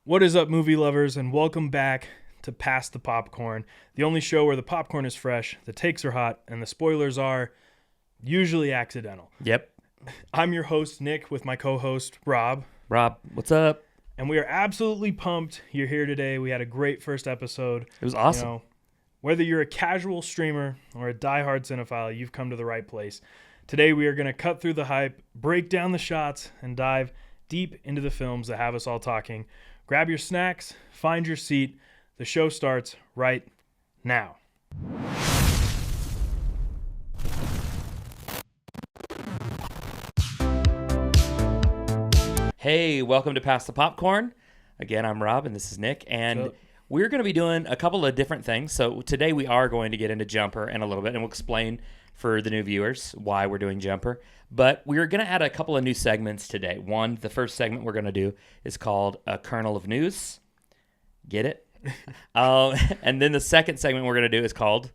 What is up, movie lovers, and welcome back to Pass the Popcorn, the only show where the popcorn is fresh, the takes are hot, and the spoilers are usually accidental. Yep. I'm your host, Nick, with my co-host, Rob. Rob, what's up? And we are absolutely pumped you're here today. We had a great first episode. It was awesome. Whether you're a casual streamer or a diehard cinephile, you've come to the right place. Today we are going to cut through the hype, break down the shots, and dive deep into the films that have us all talking. Grab your snacks, find your seat. The show starts right now. Hey, welcome to Pass the Popcorn. Again, I'm Rob, and this is Nick, and we're going to be doing a couple of different things. So today we are going to get into Jumper in a little bit, and we'll explain for the new viewers why we're doing Jumper. But we're going to add a couple of new segments today. One, the first segment we're going to do is called a Kernel of News. Get it? And then the second segment we're going to do is called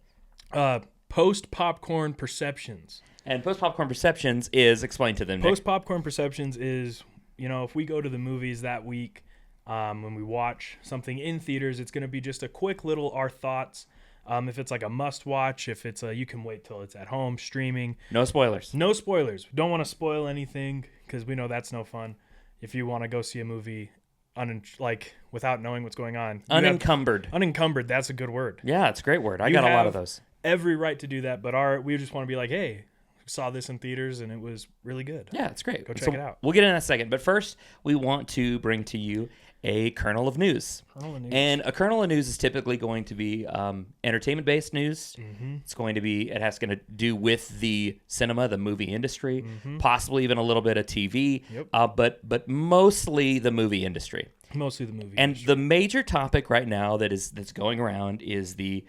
Post-popcorn perceptions. And post-popcorn perceptions is, explain to them, Nick. Post-popcorn perceptions is, if we go to the movies that week, when we watch something in theaters, it's going to be just a quick little our thoughts. If it's like a must watch, if it's you can wait till it's at home streaming. No spoilers. No spoilers. Don't want to spoil anything because we know that's no fun. If you want to go see a movie without knowing what's going on. Unencumbered. Unencumbered, that's a good word. Yeah, it's a great word. I got a lot of those. Every right to do that, but we just want to be like, hey, we saw this in theaters and it was really good. Yeah, it's great. Go check it out. We'll get in a second, but first we want to bring to you a kernel of news. And a kernel of news is typically going to be entertainment-based news. Mm-hmm. It has to do with the cinema, the movie industry, possibly even a little bit of TV, but mostly the movie industry. Mostly the movie and industry. The major topic right now that's going around is the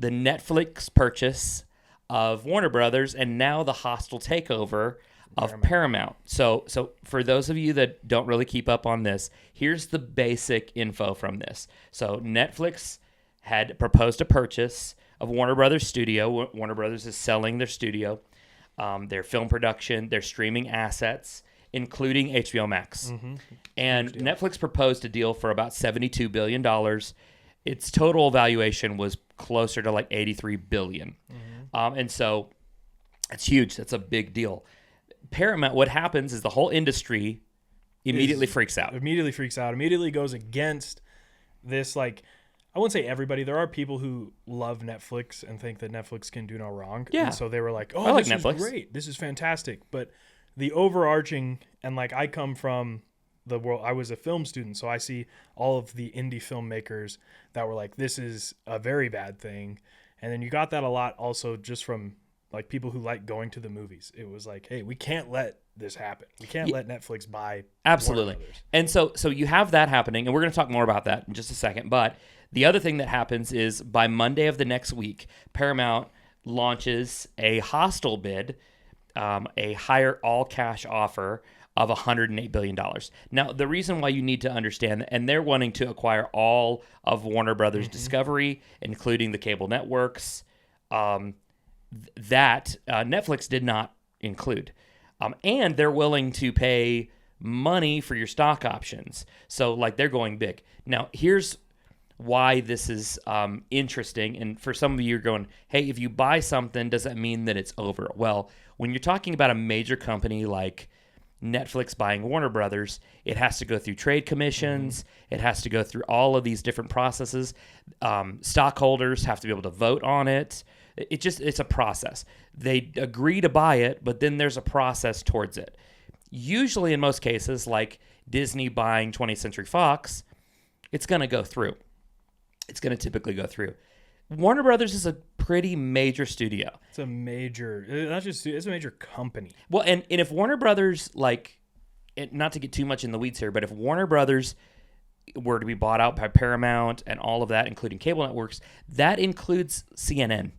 Netflix purchase of Warner Brothers and now the hostile takeover of Paramount. So for those of you that don't really keep up on this, here's the basic info from this. So Netflix had proposed a purchase of Warner Brothers studio. Warner Brothers is selling their studio, their film production, their streaming assets, including HBO Max. Mm-hmm. And Netflix proposed a deal for about $72 billion. Its total valuation was closer to like $83 billion. Mm-hmm. And so it's huge. That's a big deal. Paramount, what happens is the whole industry immediately freaks out. Immediately goes against this, I wouldn't say everybody. There are people who love Netflix and think that Netflix can do no wrong. Yeah. And so they were like, oh, I like this Netflix. is great. This is fantastic. But the overarching, and I come from the world, I was a film student, so I see all of the indie filmmakers that were like, this is a very bad thing. And then you got that a lot also just from people who like going to the movies. It was like, hey, we can't let this happen. We can't let Netflix buy. Absolutely. And so you have that happening, and we're going to talk more about that in just a second. But the other thing that happens is by Monday of the next week, Paramount launches a hostile bid, a higher all-cash offer of $108 billion. Now, the reason why you need to understand, and they're wanting to acquire all of Warner Brothers Discovery, including the cable networks, that Netflix did not include. And they're willing to pay money for your stock options. So, they're going big. Now, here's why this is interesting. And for some of you, you're going, hey, if you buy something, does that mean that it's over? Well, when you're talking about a major company like Netflix buying Warner Brothers, it has to go through trade commissions. It has to go through all of these different processes. Stockholders have to be able to vote on it. It's a process. They agree to buy it, but then there's a process towards it. Usually in most cases, like Disney buying 20th Century Fox, it's going to go through. It's going to typically go through. Warner Brothers is a pretty major studio. It's a major, it's a major company. Well, and if Warner Brothers, not to get too much in the weeds here, but if Warner Brothers were to be bought out by Paramount and all of that, including cable networks, that includes CNN.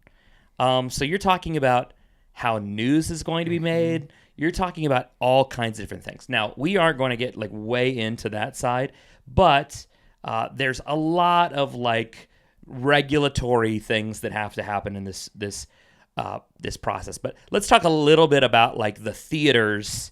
So you're talking about how news is going to be made. You're talking about all kinds of different things. Now, we aren't going to get way into that side, but there's a lot of regulatory things that have to happen in this process. But let's talk a little bit about the theaters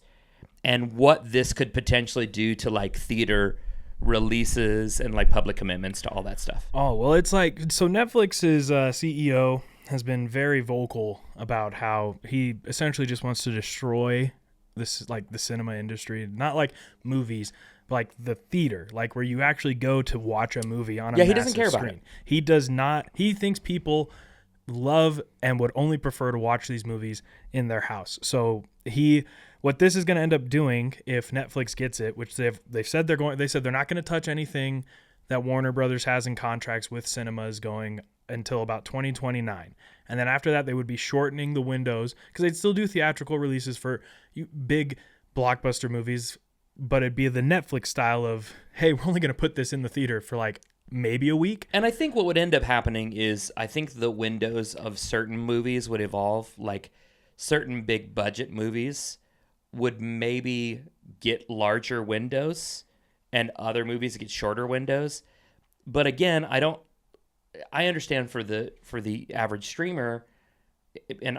and what this could potentially do to theater releases and like public commitments to all that stuff. Oh, well, it's like, so Netflix's CEO has been very vocal about how he essentially just wants to destroy this, like the cinema industry, not like movies, but like the theater, like where you actually go to watch a movie on a he doesn't care screen. about it. He does not. He thinks people love and would only prefer to watch these movies in their house. So what this is going to end up doing if Netflix gets it, which they said they're not going to touch anything that Warner Brothers has in contracts with cinemas going until about 2029. And then after that, they would be shortening the windows because they'd still do theatrical releases for big blockbuster movies, but it'd be the Netflix style of, hey, we're only going to put this in the theater for like maybe a week. And I think what would end up happening is I think the windows of certain movies would evolve. Like certain big budget movies would maybe get larger windows and other movies get shorter windows. But again, I understand for the average streamer, and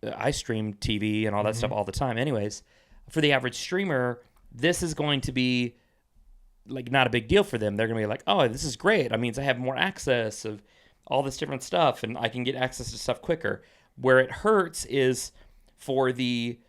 I stream TV and all that stuff all the time anyways. For the average streamer, this is going to be like not a big deal for them. They're going to be like, oh, this is great. That means I have more access of all this different stuff and I can get access to stuff quicker. Where it hurts is for the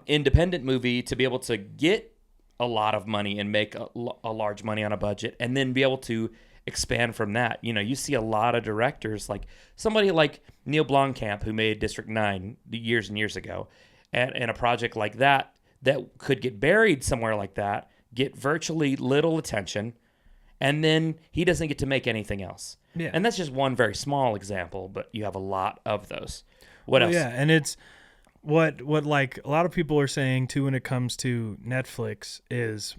independent movie to be able to get a lot of money and make a large money on a budget and then be able to expand from that. You know, you see a lot of directors, like somebody like Neil Blomkamp, who made District 9 years and years ago, and a project like that could get buried somewhere like that, get virtually little attention, and then he doesn't get to make anything else. Yeah. And that's just one very small example, but you have a lot of those. What else? Yeah, and it's what like a lot of people are saying too when it comes to Netflix is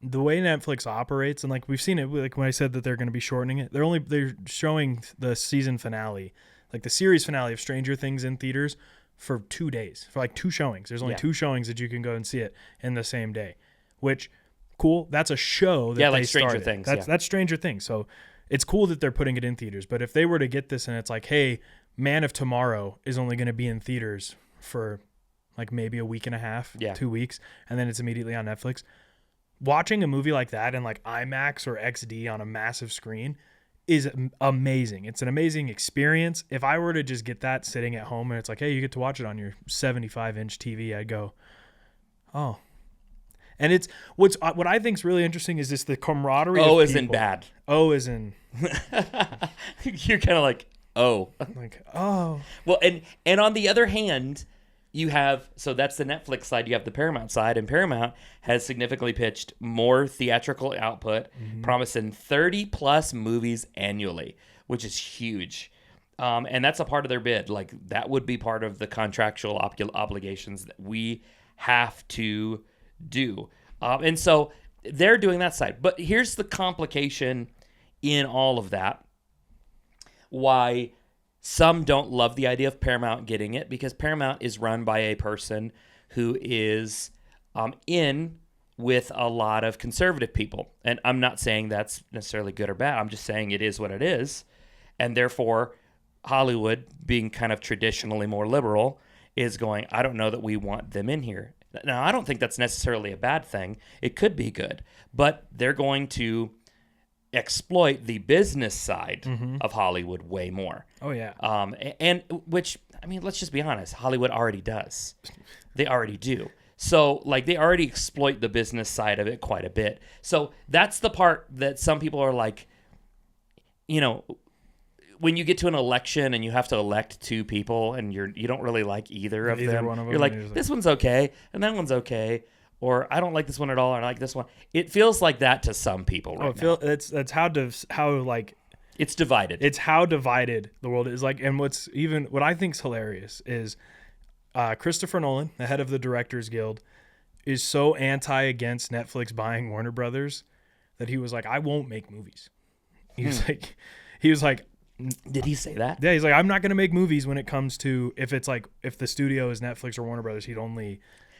the way Netflix operates, and like we've seen it, like when I said that they're going to be shortening it, they're showing the season finale, like the series finale of Stranger Things in theaters for 2 days, for like 2 showings. There's only 2 showings that you can go and see it in the same day, which cool. That's a show that like they Stranger started. Things. That's Stranger Things. So it's cool that they're putting it in theaters. But if they were to get this and it's like, hey, Man of Tomorrow is only going to be in theaters for like maybe a week and a half, 2 weeks, and then it's immediately on Netflix. Watching a movie like that in like IMAX or XD on a massive screen is amazing. It's an amazing experience. If I were to just get that sitting at home and it's like, hey, you get to watch it on your 75-inch TV, I'd go, oh. And it's what I think is really interesting is just the camaraderie. Oh, of is in people. bad. Oh, is in. You're kind of like, oh. Like, oh. Well, and on the other hand, you have, so that's the Netflix side, you have the Paramount side, and Paramount has significantly pitched more theatrical output, promising 30 plus movies annually, which is huge. And that's a part of their bid. Like that would be part of the contractual obligations that we have to do. And so they're doing that side. But here's the complication in all of that. Why some don't love the idea of Paramount getting it, because Paramount is run by a person who is in with a lot of conservative people. And I'm not saying that's necessarily good or bad. I'm just saying it is what it is. And therefore, Hollywood, being kind of traditionally more liberal, is going, I don't know that we want them in here. Now, I don't think that's necessarily a bad thing. It could be good. But they're going to exploit the business side of Hollywood way more. Oh, yeah. And which, I mean, let's just be honest. Hollywood already does. They already do. So, like, they already exploit the business side of it quite a bit. So that's the part that some people are like, you know, when you get to an election and you have to elect 2 people and you don't really like either of them, one of them, you're like, this one's okay and that one's okay. Or I don't like this one at all, or I like this one. It feels like that to some people right now. That's how like it's divided. It's how divided the world is. Like, and what I think's hilarious is Christopher Nolan, the head of the Directors Guild, is so against Netflix buying Warner Brothers that he was like, I won't make movies. He was like, did he say that? Yeah, he's like, I'm not going to make movies when it comes to if the studio is Netflix or Warner Brothers.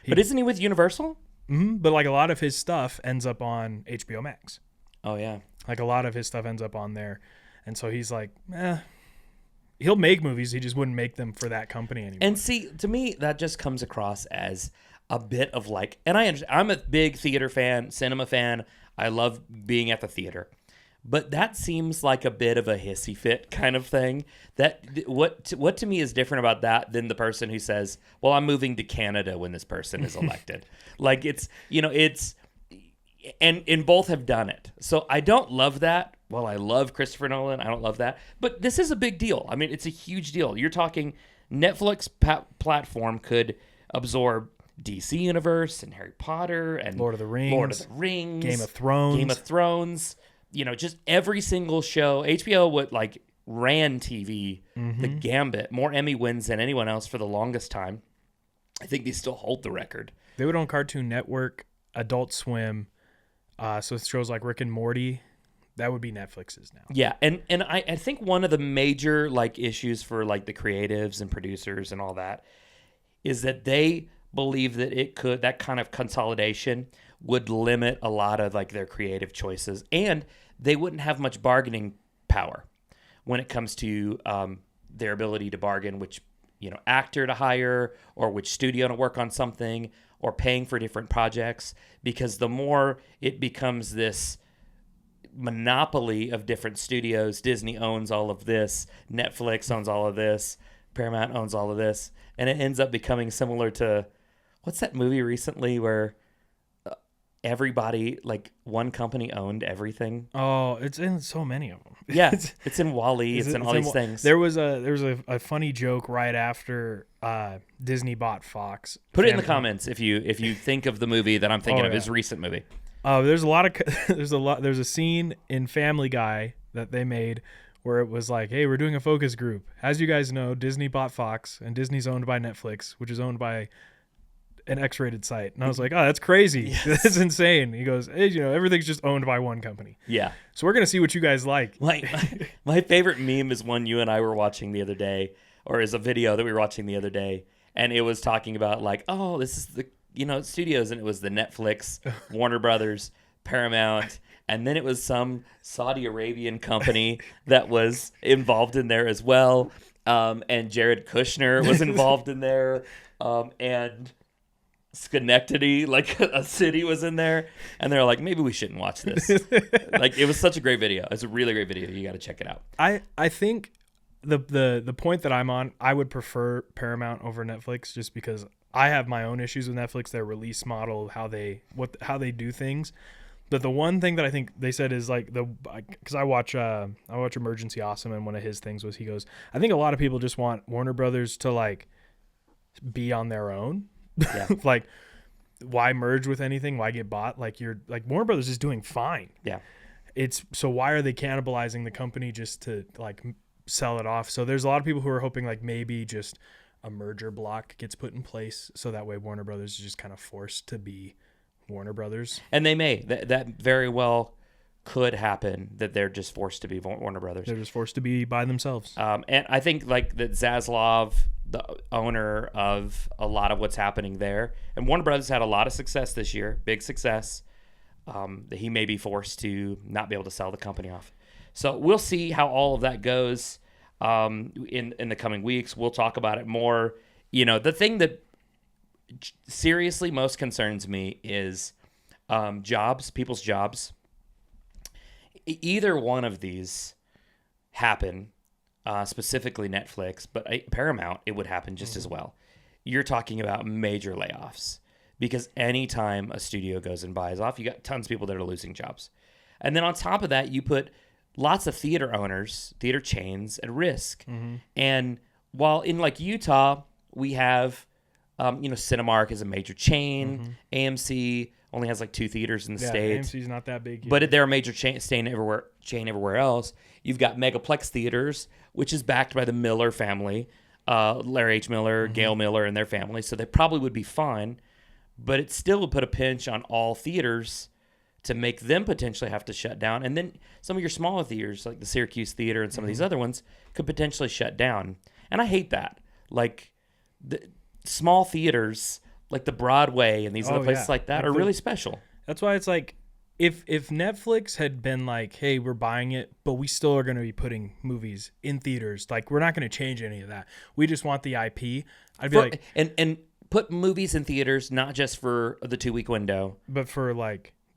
But isn't he with Universal? Mm-hmm. But like a lot of his stuff ends up on HBO Max. Oh yeah, like a lot of his stuff ends up on there, and so he's like, he'll make movies, he just wouldn't make them for that company anymore. And see, to me, that just comes across as a bit of like, and I'm a big theater fan, cinema fan. I love being at the theater. But that seems like a bit of a hissy fit kind of thing. That what to me is different about that than the person who says, "Well, I'm moving to Canada when this person is elected." Like and both have done it. So I don't love that. Well, I love Christopher Nolan. I don't love that. But this is a big deal. I mean, it's a huge deal. You're talking Netflix platform could absorb DC Universe and Harry Potter and Lord of the Rings, Game of Thrones. Just every single show. HBO ran TV, the gambit, more Emmy wins than anyone else for the longest time. I think they still hold the record. They would own Cartoon Network, Adult Swim, so shows like Rick and Morty. That would be Netflix's now. Yeah, and I think one of the major issues for the creatives and producers and all that is that they believe that that kind of consolidation would limit a lot of their creative choices, and they wouldn't have much bargaining power when it comes to their ability to bargain which actor to hire or which studio to work on something or paying for different projects, because the more it becomes this monopoly of different studios, Disney owns all of this, Netflix owns all of this, Paramount owns all of this, and it ends up becoming similar to what's that movie recently where everybody, one company owned everything? Oh, it's in so many of them. Yeah, it's in WALL-E. It's in all these things. There was a funny joke right after Disney bought Fox. Put it in the comments if you think of the movie that I'm thinking of, his recent movie. There's a scene in Family Guy that they made where it was like, hey, we're doing a focus group. As you guys know, Disney bought Fox, and Disney's owned by Netflix, which is owned by an X-rated site. And I was like, oh, that's crazy. Yes. That's insane. He goes, hey, everything's just owned by one company. Yeah. So we're going to see what you guys like. My favorite meme is one you and I were watching the other day, or is a video that we were watching the other day. And it was talking about this is the, studios. And it was the Netflix, Warner Brothers, Paramount. And then it was some Saudi Arabian company that was involved in there as well. And Jared Kushner was involved in there. And Schenectady, a city, was in there, and they're like, maybe we shouldn't watch this. It was such a great video. It's a really great video. You got to check it out. I think the point that I'm on, I would prefer Paramount over Netflix, just because I have my own issues with Netflix, their release model, how they do things. But the one thing that I think they said is because I watch Emergency Awesome, and one of his things was, he goes, I think a lot of people just want Warner Brothers to be on their own. Yeah. Why merge with anything? Why get bought? Warner Brothers is doing fine. Yeah. So why are they cannibalizing the company just to sell it off? So there's a lot of people who are hoping maybe just a merger block gets put in place, so that way Warner Brothers is just kind of forced to be Warner Brothers. And they may. That very well could happen, that they're just forced to be Warner Brothers. They're just forced to be by themselves. And I think that Zaslav, the owner of a lot of what's happening there, and Warner Brothers had a lot of success this year, big success, that he may be forced to not be able to sell the company off. So we'll see how all of that goes in the coming weeks. We'll talk about it more. The thing that seriously most concerns me is people's jobs. Either one of these happen, specifically Netflix, but Paramount, it would happen just as well. You're talking about major layoffs, because anytime a studio goes and buys off, you got tons of people that are losing jobs. And then on top of that, you put lots of theater owners, theater chains at risk. Mm-hmm. And while in Utah, we have, Cinemark is a major chain, mm-hmm. AMC only has 2 theaters in the state. AMC's not that big either. But they're a major chain everywhere else. You've got Megaplex Theaters, which is backed by the Miller family, Larry H. Miller, mm-hmm. Gail Miller, and their family. So they probably would be fine. But it still would put a pinch on all theaters to make them potentially have to shut down. And then some of your smaller theaters, like the Syracuse Theater and some mm-hmm. of these other ones, could potentially shut down. And I hate that. The small theaters, like the Broadway and these other places like that, are really special. That's why it's if Netflix had been hey, we're buying it, but we still are going to be putting movies in theaters, we're not going to change any of that. We just want the IP. I'd be and put movies in theaters, not just for the 2-week window, but for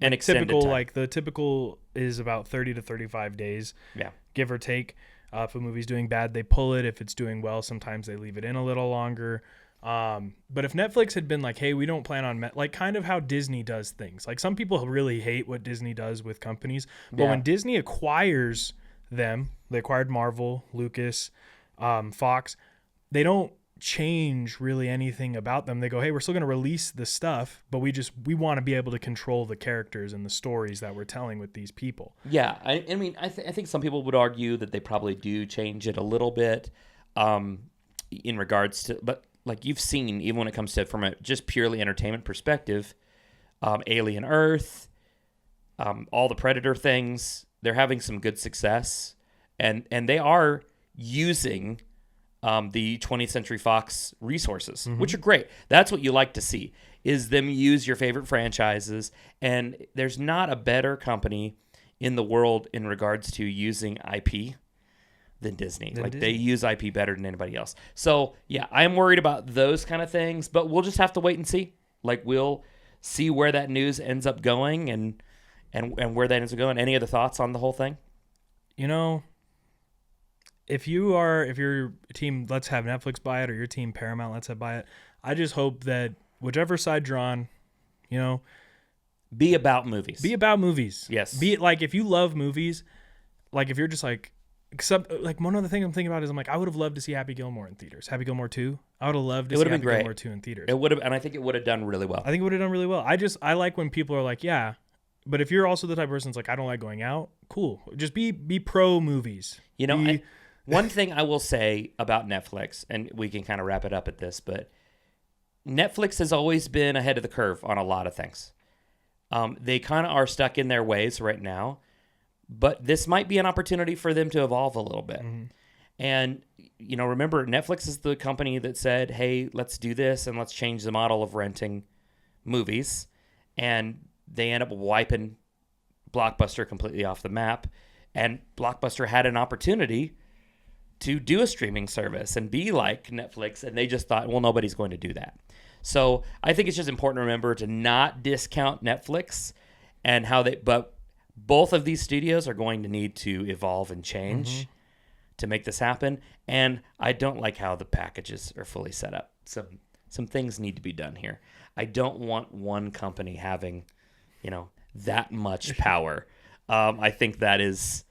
An extended typical, time. like the typical is about 30 to 35 days, Yeah. give or take. If a movie's doing bad, they pull it. If it's doing well, sometimes they leave it in a little longer. But if Netflix had been like, hey, we don't plan on like kind of how Disney does things. Like some people really hate what Disney does with companies, but when Disney acquires them, they acquired Marvel, Lucas, Fox, they don't change really anything about them. They go, hey, we're still going to release the stuff, but we want to be able to control the characters and the stories that we're telling with these people. Yeah, I mean, I think some people would argue that they probably do change it a little bit, in regards to, but like you've seen, even when it comes to from a just purely entertainment perspective, Alien Earth, all the Predator things, they're having some good success, and they are using the 20th Century Fox resources, which are great. That's what you like to see, is them use your favorite franchises. And there's not a better company in the world in regards to using IP than Disney. They use IP better than anybody else. So, yeah, I'm worried about those kind of things, but we'll just have to wait and see. Like, we'll see where that news ends up going and where that ends up going. Any other thoughts on the whole thing? You know, if your team, let's have Netflix buy it, or your team Paramount, let's have buy it. I just hope that whichever side you're on, you know, be about movies. Be about movies. Yes. Be it like if you love movies, like if you're just like, except like one other thing I'm thinking about is I'm like, I would have loved to see Happy Gilmore in theaters. Happy Gilmore 2. I would have loved to see Happy Gilmore 2 in theaters. It would have, and I think it would have done really well. I think it would have done really well. I like when people are like, yeah. But if you're also the type of person that's like, I don't like going out, cool. Just be pro movies. You know, and one thing I will say about Netflix, and we can kind of wrap it up at this, but Netflix has always been ahead of the curve on a lot of things. They kind of are stuck in their ways right now, but this might be an opportunity for them to evolve a little bit. Mm-hmm. And, you know, remember, Netflix is the company that said, hey, let's do this and let's change the model of renting movies. And they end up wiping Blockbuster completely off the map. And Blockbuster had an opportunity to do a streaming service and be like Netflix, and they just thought, well, nobody's going to do that. So I think it's just important to remember to not discount Netflix and how but both of these studios are going to need to evolve and change to make this happen. And I don't like how the packages are fully set up. Some things need to be done here. I don't want one company having, you know, that much power. I think that's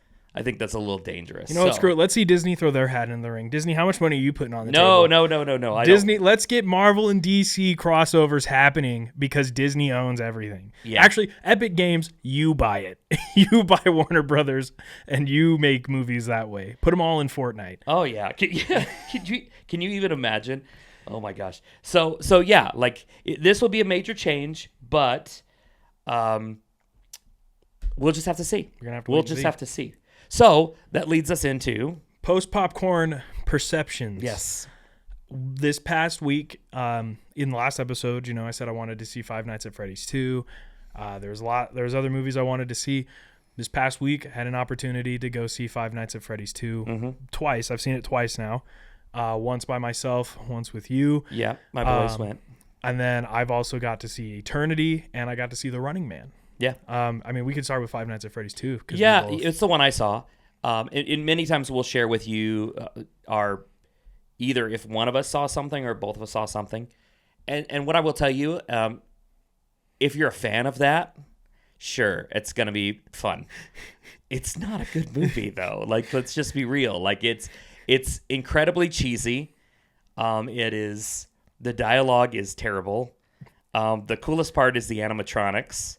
a little dangerous. You know what, screw it. Let's see Disney throw their hat in the ring. Disney, how much money are you putting on the table? No. Disney, let's get Marvel and DC crossovers happening because Disney owns everything. Yeah. Actually, Epic Games, you buy it. You buy Warner Brothers, and you make movies that way. Put them all in Fortnite. Oh, yeah. Can you even imagine? Oh, my gosh. So yeah, like, this will be a major change, but we'll just have to see. We'll just have to see. So that leads us into post-popcorn perceptions. Yes. This past week, in the last episode, you know, I said I wanted to see Five Nights at Freddy's 2. There's other movies I wanted to see. This past week, I had an opportunity to go see Five Nights at Freddy's 2 twice. I've seen it twice now. Once by myself, once with you. Yeah, my boys went. And then I've also got to see Eternity, and I got to see The Running Man. Yeah. I mean, we could start with Five Nights at Freddy's 2. Yeah, it's the one I saw. And many times we'll share with you our either if one of us saw something or both of us saw something. And what I will tell you, if you're a fan of that, sure, it's going to be fun. It's not a good movie, though. Like, let's just be real. Like, it's incredibly cheesy. The dialogue is terrible. The coolest part is the animatronics.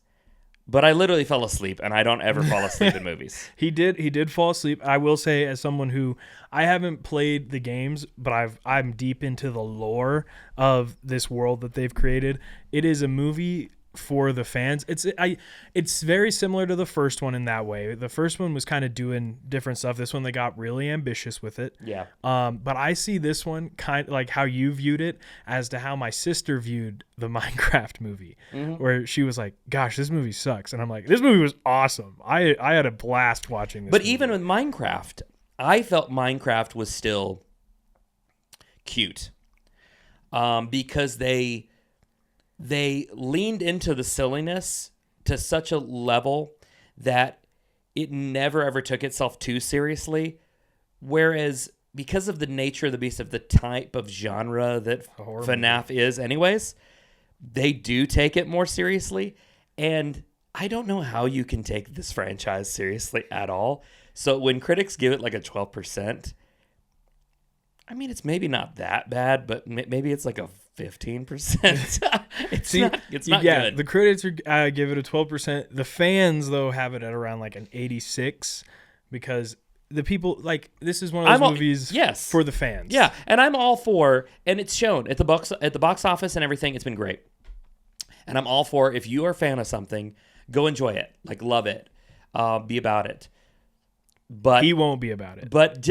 But I literally fell asleep, and I don't ever fall asleep in movies. He did fall asleep. I will say, as someone who I haven't played the games, but I'm deep into the lore of this world that they've created. It is a movie for the fans. It's very similar to the first one in that way. The first one was kind of doing different stuff. This one, they got really ambitious with it. Yeah. But I see this one kind of like how you viewed it as to how my sister viewed the Minecraft movie, where she was like, gosh, this movie sucks. And I'm like, this movie was awesome. I had a blast watching this But movie. even with Minecraft, I felt Minecraft was still cute because they leaned into the silliness, to such a level that it never ever took itself too seriously. Whereas because of the nature of the beast, of the type of genre that FNAF is anyways, they do take it more seriously. And I don't know how you can take this franchise seriously at all. So when critics give it like a 12%, I mean, it's maybe not that bad, but maybe it's like a 15%. It's not good. The critics give it a 12%. The fans, though, have it at around like an 86 because the people, like, this is one of those movies for the fans. Yeah, and I'm all for, and it's shown at the box office and everything. It's been great. And I'm all for, if you are a fan of something, go enjoy it. Like, love it. Be about it. But he won't be about it. But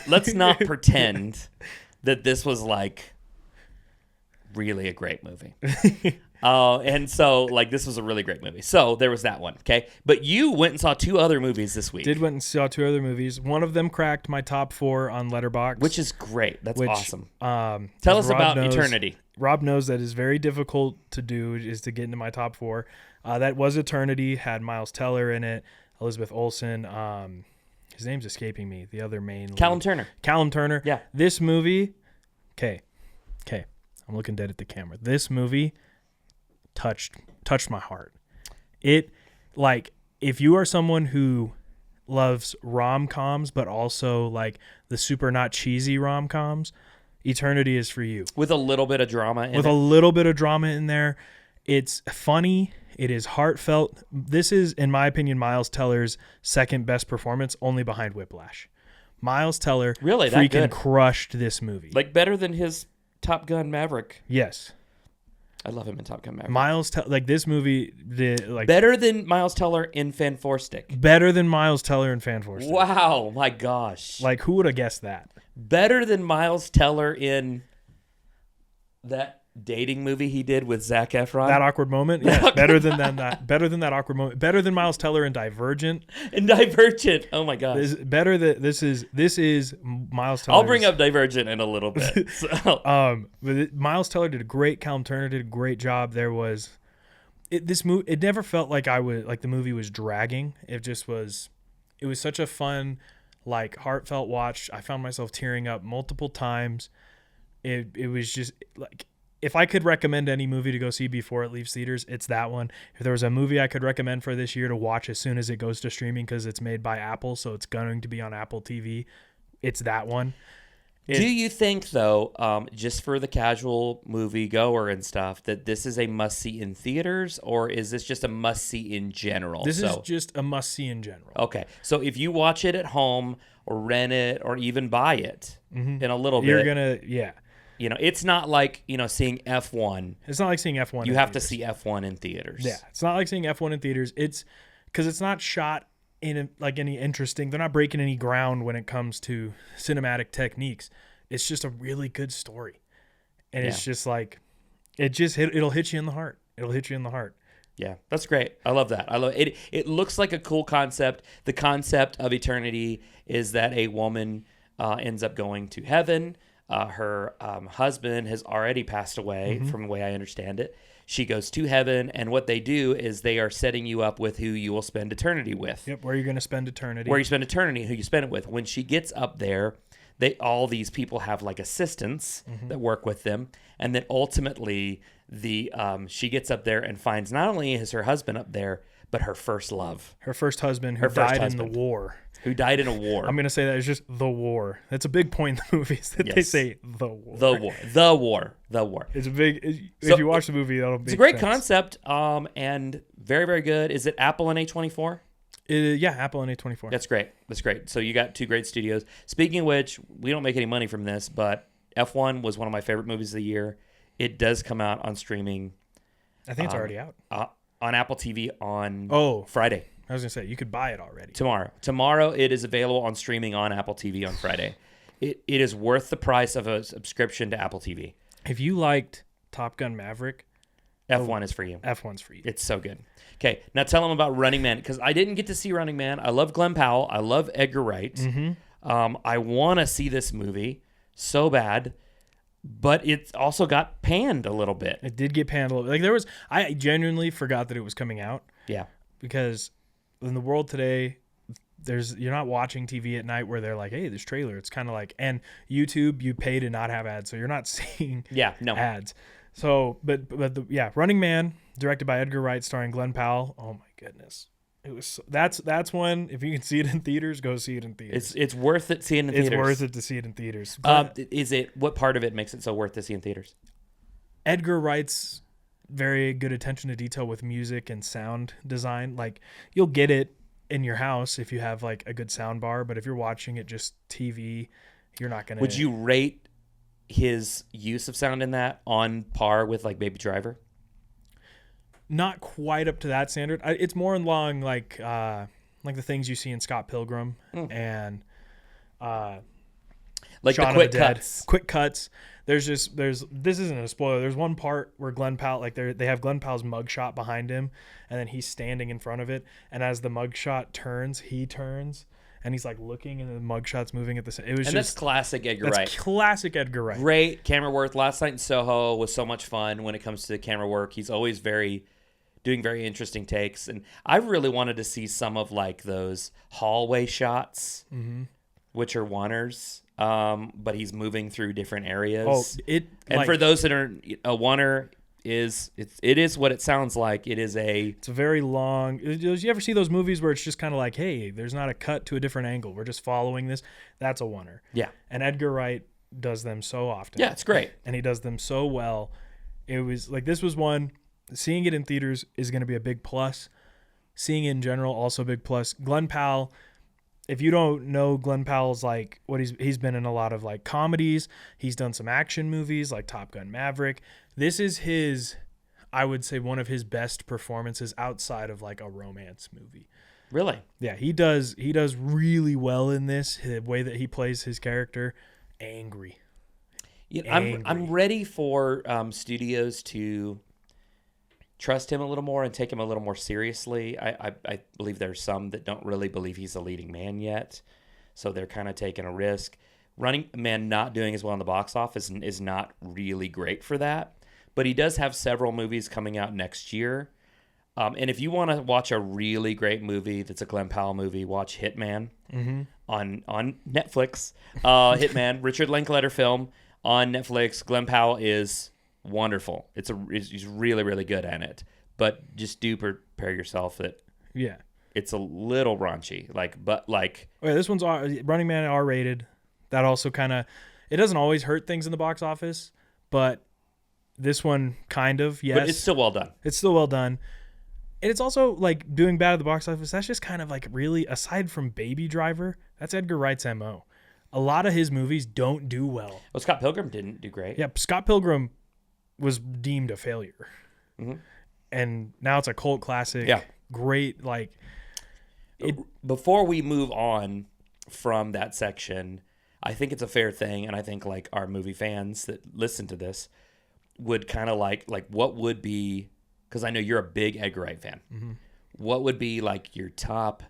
let's not pretend that this was like really a great movie. And so like this was a really great movie. So there was that one. Okay. But you went and saw 2 other movies this week. Went and saw 2 other movies. One of them cracked my top 4 on Letterboxd. Which is great. That's awesome. Tell us about Eternity. Rob knows that is very difficult to do, is to get into my top 4. That was Eternity. Had Miles Teller in it. Elizabeth Olsen. His name's escaping me. The other main Callum Turner. Callum Turner. Yeah. This movie. Okay. I'm looking dead at the camera. This movie touched my heart. It, like, if you are someone who loves rom-coms but also like the super not cheesy rom-coms, Eternity is for you. With a little bit of drama in it. With a little bit of drama in there. It's funny. It is heartfelt. This is, in my opinion, Miles Teller's second best performance, only behind Whiplash. Miles Teller really freaking crushed this movie. Like better than his Top Gun Maverick. Yes. I love him in Top Gun Maverick. Miles Teller, like this movie, better than Miles Teller in Fan Four Stick. Better than Miles Teller in Fan Four Stick. Wow, my gosh. Like, who would have guessed that? Better than Miles Teller in that dating movie he did with Zac Efron. That awkward moment? Yeah, better than that. Better than that awkward moment. Better than Miles Teller in Divergent. Oh my gosh. This is Miles Teller. I'll bring up Divergent in a little bit. So. Miles Teller did a great. Callum Turner did a great job. This movie. It never felt like the movie was dragging. It just was. It was such a fun, like, heartfelt watch. I found myself tearing up multiple times. It was just like, if I could recommend any movie to go see before it leaves theaters, it's that one. If there was a movie I could recommend for this year to watch as soon as it goes to streaming because it's made by Apple, so it's going to be on Apple TV, it's that one. Do you think, though, just for the casual movie goer and stuff, that this is a must-see in theaters, or is this just a must-see in general? This is just a must-see in general. Okay. So if you watch it at home or rent it or even buy it in a little bit. You're going to, yeah. You know, it's not like, seeing F1. It's not like seeing F1 You have to see F1 in theaters. Yeah, it's not like seeing F1 in theaters. It's because it's not shot in any interesting. They're not breaking any ground when it comes to cinematic techniques. It's just a really good story. And it's just like, it'll hit you in the heart. It'll hit you in the heart. Yeah, that's great. I love that. I love it. It looks like a cool concept. The concept of Eternity is that a woman ends up going to heaven. Her husband has already passed away, from the way I understand it. She goes to heaven, and what they do is they are setting you up with who you will spend eternity with. Yep, where you're going to spend eternity. Where you spend eternity, who you spend it with. When she gets up there, all these people have like assistants that work with them, and then ultimately she gets up there and finds not only is her husband up there, but her first love. Her first husband who died in the war. Who died in a war. I'm going to say that it's just the war. That's a big point in the movies that they say the war. The war. It's a big, if you watch the movie, that'll be It's a great concept and very, very good. Is it Apple and A24? Yeah, Apple and A24. That's great. So you got 2 great studios. Speaking of which, we don't make any money from this, but F1 was one of my favorite movies of the year. It does come out on streaming. I think it's already out. On Apple TV on Friday. I was going to say, you could buy it already. Tomorrow it is available on streaming on Apple TV on Friday. It is worth the price of a subscription to Apple TV. If you liked Top Gun Maverick, F1 is for you. F1's for you. It's so good. Okay, now tell them about Running Man, because I didn't get to see Running Man. I love Glenn Powell. I love Edgar Wright. I want to see this movie so bad, but it also got panned a little bit. It did get panned a little bit. Like I genuinely forgot that it was coming out. Yeah. Because in the world today, you're not watching TV at night where they're like, hey, this trailer. It's kind of like, and YouTube, you pay to not have ads, so you're not seeing ads. So, Running Man, directed by Edgar Wright, starring Glenn Powell. Oh my goodness, it was that's one. If you can see it in theaters, go see it in theaters. It's worth it seeing it in theaters. It's worth it to see it in theaters. Is it? What part of it makes it so worth to see in theaters? Edgar Wright's very good attention to detail with music and sound design. Like, you'll get it in your house if you have like a good sound bar, but if you're watching it just TV, you're not gonna. Would you rate his use of sound in that on par with like Baby Driver? Not quite up to that standard. It's more along like the things you see in Scott Pilgrim and like Shaun the of the Dead. Quick cuts. This isn't a spoiler. There's one part where Glenn Powell, like they have Glenn Powell's mugshot behind him, and then he's standing in front of it, and as the mugshot turns, he turns, and he's like looking, and the mugshot's moving at the same. That's classic Edgar Wright. That's classic Edgar Wright. Great camera work. Last Night in Soho was so much fun when it comes to camera work. He's always doing very interesting takes, and I really wanted to see some of like those hallway shots, which are oneers. But he's moving through different areas. For those that are a oneer, it is what it sounds like. It's a very long. You ever see those movies where it's just kind of like, hey, there's not a cut to a different angle. We're just following this. That's a oneer. Yeah. And Edgar Wright does them so often. Yeah, it's great. And he does them so well. It was like, this was one. Seeing it in theaters is going to be a big plus. Seeing it in general, also a big plus. Glenn Powell. If you don't know, Glenn Powell's like what he's been in a lot of like comedies. He's done some action movies like Top Gun Maverick. This is I would say one of his best performances outside of like a romance movie. Really? Yeah, he does really well in this. The way that he plays his character, angry. Yeah, I'm ready for studios to trust him a little more and take him a little more seriously. I believe there's some that don't really believe he's a leading man yet, so they're kind of taking a risk. Running Man not doing as well in the box office is not really great for that, but he does have several movies coming out next year. And if you want to watch a really great movie that's a Glenn Powell movie, watch Hitman on Netflix. Hitman, Richard Linklater film on Netflix. Glenn Powell is wonderful. He's really, really good at it. But just do prepare yourself that it's a little raunchy. This one's Running Man R-rated. That also kind of, it doesn't always hurt things in the box office, but this one kind of, yes. But it's still well done. It's still well done. And it's also like doing bad at the box office. That's just kind of like really, aside from Baby Driver, that's Edgar Wright's MO. A lot of his movies don't do well. Well, Scott Pilgrim didn't do great. Yeah, Scott Pilgrim was deemed a failure. And now it's a cult classic. Yeah. Great, Before we move on from that section, I think it's a fair thing, and I think like our movie fans that listen to this would kind of like what would be, because I know you're a big Edgar Wright fan. What would be like your top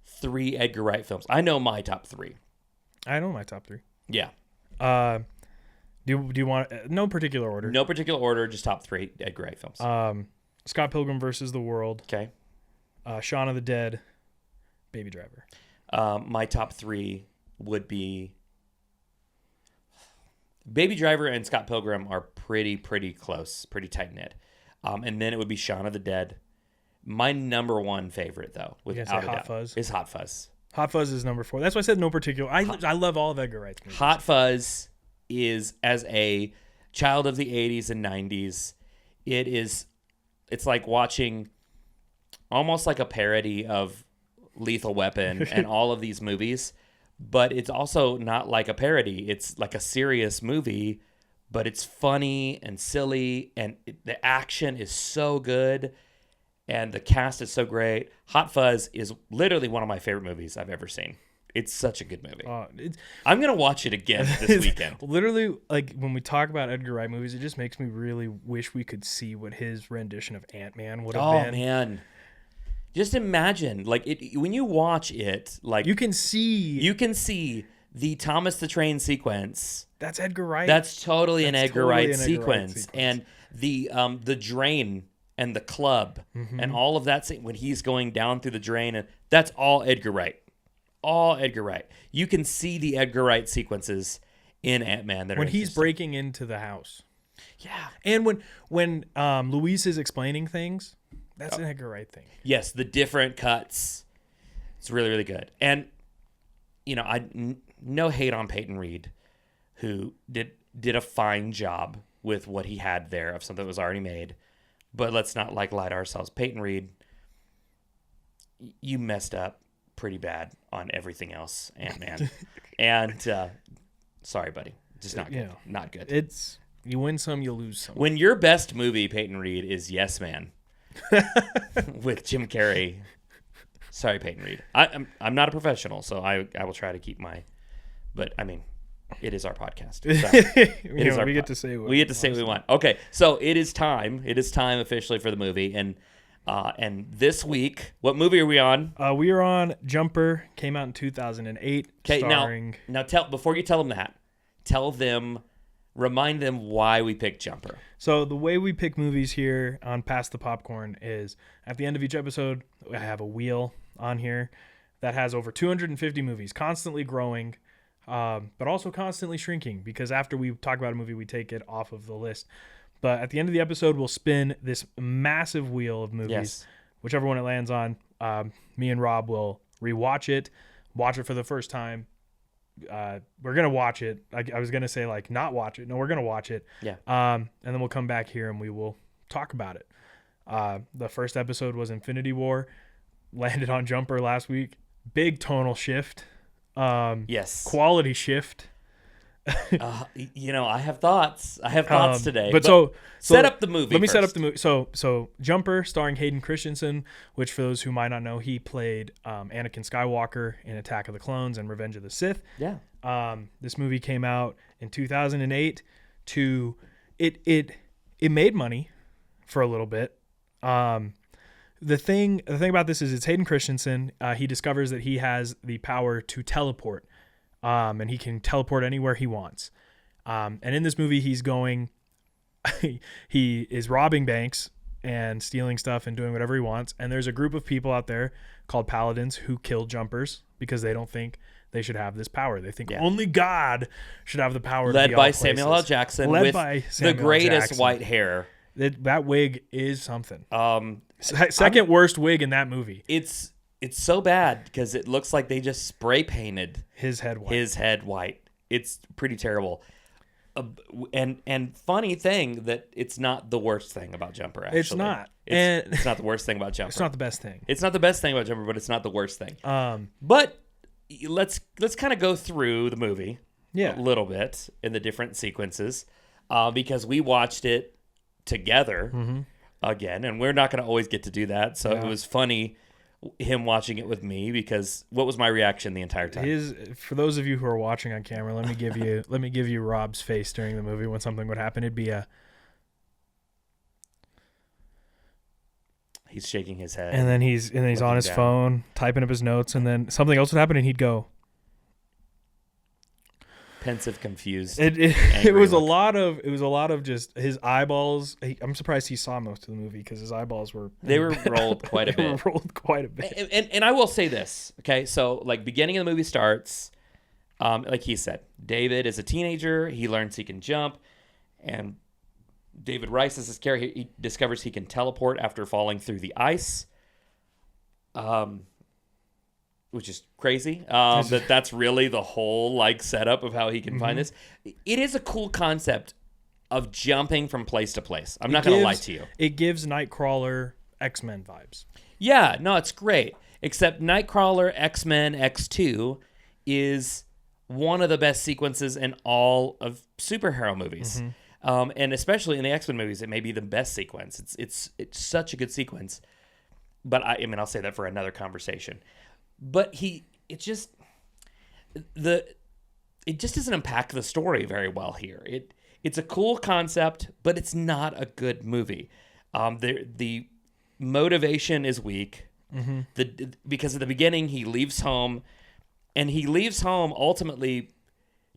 3 Edgar Wright films? I know my top 3. I know my top 3. Yeah. Do you want no particular order? No particular order, just top 3 Edgar Wright films. Scott Pilgrim versus the World. Okay. Shaun of the Dead. Baby Driver. My top 3 would be Baby Driver and Scott Pilgrim are pretty close, pretty tight knit. And then it would be Shaun of the Dead. My number 1 favorite, though, without a doubt, is Hot Fuzz. Hot Fuzz is number 4. That's why I said no particular. I love all of Edgar Wright's movies. Hot Fuzz is, as a child of the 80s and 90s, it's like watching almost like a parody of Lethal Weapon and all of these movies, but it's also not like a parody. It's like a serious movie, but it's funny and silly, and the action is so good, and the cast is so great. Hot Fuzz is literally one of my favorite movies I've ever seen. It's such a good movie. I'm going to watch it again this weekend. Literally, like, when we talk about Edgar Wright movies, it just makes me really wish we could see what his rendition of Ant-Man would have been. Oh, man. Just imagine, like, when you watch it, like... You can see the Thomas the Train sequence. That's Edgar Wright. That's totally an Edgar Wright sequence. And the drain and the club and all of that scene when he's going down through the drain, and that's all Edgar Wright. All Edgar Wright. You can see the Edgar Wright sequences in Ant-Man that when are he's breaking into the house. Yeah. And when Luis is explaining things, that's an Edgar Wright thing. Yes, the different cuts. It's really, really good. And, no hate on Peyton Reed, who did a fine job with what he had there of something that was already made. But let's not lie to ourselves. Peyton Reed, you messed up pretty bad on everything else, Ant-Man. And sorry, buddy. Just not good. Not good. It's you win some, you lose some. When your best movie, Peyton Reed, is Yes Man with Jim Carrey. Sorry, Peyton Reed. I'm not a professional, so I will try to keep my. But I mean, it is our podcast. So we get to say what we want. Okay, so it is time. It is time officially for the movie, and this week, what movie are we on? We are on Jumper. Came out in 2008. Okay, starring... now before you tell them that, remind them why we picked Jumper. So the way we pick movies here on Pass the Popcorn is at the end of each episode, I have a wheel on here that has over 250 movies, constantly growing, but also constantly shrinking, because after we talk about a movie, we take it off of the list. But at the end of the episode, we'll spin this massive wheel of movies, Yes. whichever one it lands on. Me and Rob will rewatch it, watch it for the first time. We're gonna watch it. I was gonna say like not watch it. No, we're gonna watch it. Yeah. And then we'll come back here and we will talk about it. The first episode was Infinity War. Landed on Jumper last week. Big tonal shift. Yes. Quality shift. I have thoughts. I have thoughts today. But so set up the movie. Let me set first. up the movie. So Jumper, starring Hayden Christensen, which for those who might not know, he played Anakin Skywalker in Attack of the Clones and Revenge of the Sith. Yeah. This movie came out in 2008. It made money for a little bit. The thing about this is it's Hayden Christensen. He discovers that he has the power to teleport. And he can teleport anywhere he wants. And in this movie, he's going, he is robbing banks and stealing stuff and doing whatever he wants. And there's a group of people out there called Paladins who kill jumpers because they don't think they should have this power. They think only God should have the power. Led to be by all Samuel L. Jackson with the greatest white hair. That wig is something. Second worst wig in that movie. It's so bad because it looks like they just spray painted his head white. It's pretty terrible. And funny thing that it's not the worst thing about Jumper, actually. It's not. It's not the worst thing about Jumper. It's not the best thing. It's not the best thing about Jumper, but it's not the worst thing. But let's kind of go through the movie a little bit in the different sequences because we watched it together again, and we're not going to always get to do that. So it was funny him watching it with me because what was my reaction the entire time? For those of you who are watching on camera, let me give you Rob's face during the movie when something would happen. It'd be he's shaking his head, and then he's on his phone typing up his notes, and then something else would happen, and he'd go pensive, confused. It was a lot of just his eyeballs. I'm surprised he saw most of the movie because his eyeballs were rolled quite a bit. And I will say this, okay? So like beginning of the movie starts, like he said, David is a teenager. He learns he can jump, and David Rice is his character. He discovers he can teleport after falling through the ice. Which is crazy. That's really the whole like setup of how he can find this. It is a cool concept of jumping from place to place. I'm not going to lie to you. It gives Nightcrawler X-Men vibes. Yeah, no, it's great. Except Nightcrawler X-Men X2 is one of the best sequences in all of superhero movies. And especially in the X-Men movies, it may be the best sequence. It's such a good sequence. But I mean, I'll say that for another conversation. But it just doesn't unpack the story very well here. It's a cool concept, but it's not a good movie. The motivation is weak. Because at the beginning he leaves home, and he leaves home ultimately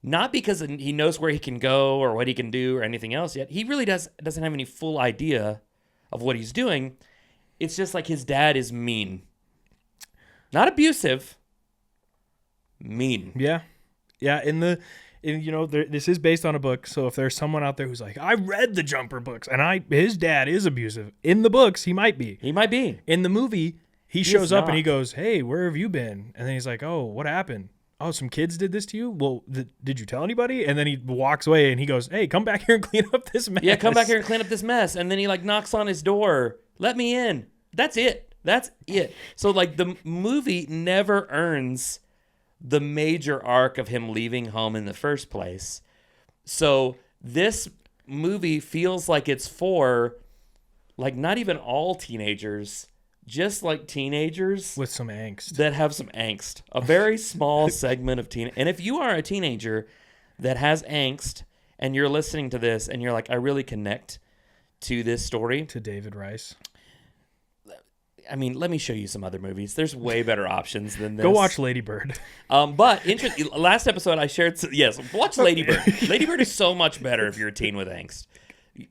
not because he knows where he can go or what he can do or anything else yet. He really doesn't have any full idea of what he's doing. It's just like his dad is mean. Not abusive. Mean. Yeah. Yeah, this is based on a book, so if there's someone out there who's like, I read the Jumper books, and his dad is abusive. In the books, he might be. He might be. In the movie, he shows up and he goes, hey, where have you been? And then he's like, oh, what happened? Oh, some kids did this to you? Well, did you tell anybody? And then he walks away and he goes, hey, come back here and clean up this mess. Yeah, come back here and clean up this mess. And then he knocks on his door. Let me in. That's it. So the movie never earns the major arc of him leaving home in the first place. So this movie feels like it's for not even all teenagers, just teenagers with some angst that have some angst. A very small segment of teen. And if you are a teenager that has angst and you're listening to this and you're like, I really connect to this story. To David Rice. I mean, let me show you some other movies. There's way better options than this. Go watch Lady Bird. But last episode I shared. Yes, watch Lady Bird. Lady Bird is so much better if you're a teen with angst.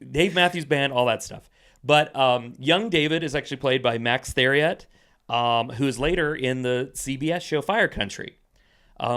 Dave Matthews Band, all that stuff. But young David is actually played by Max Theriot, who is later in the CBS show Fire Country.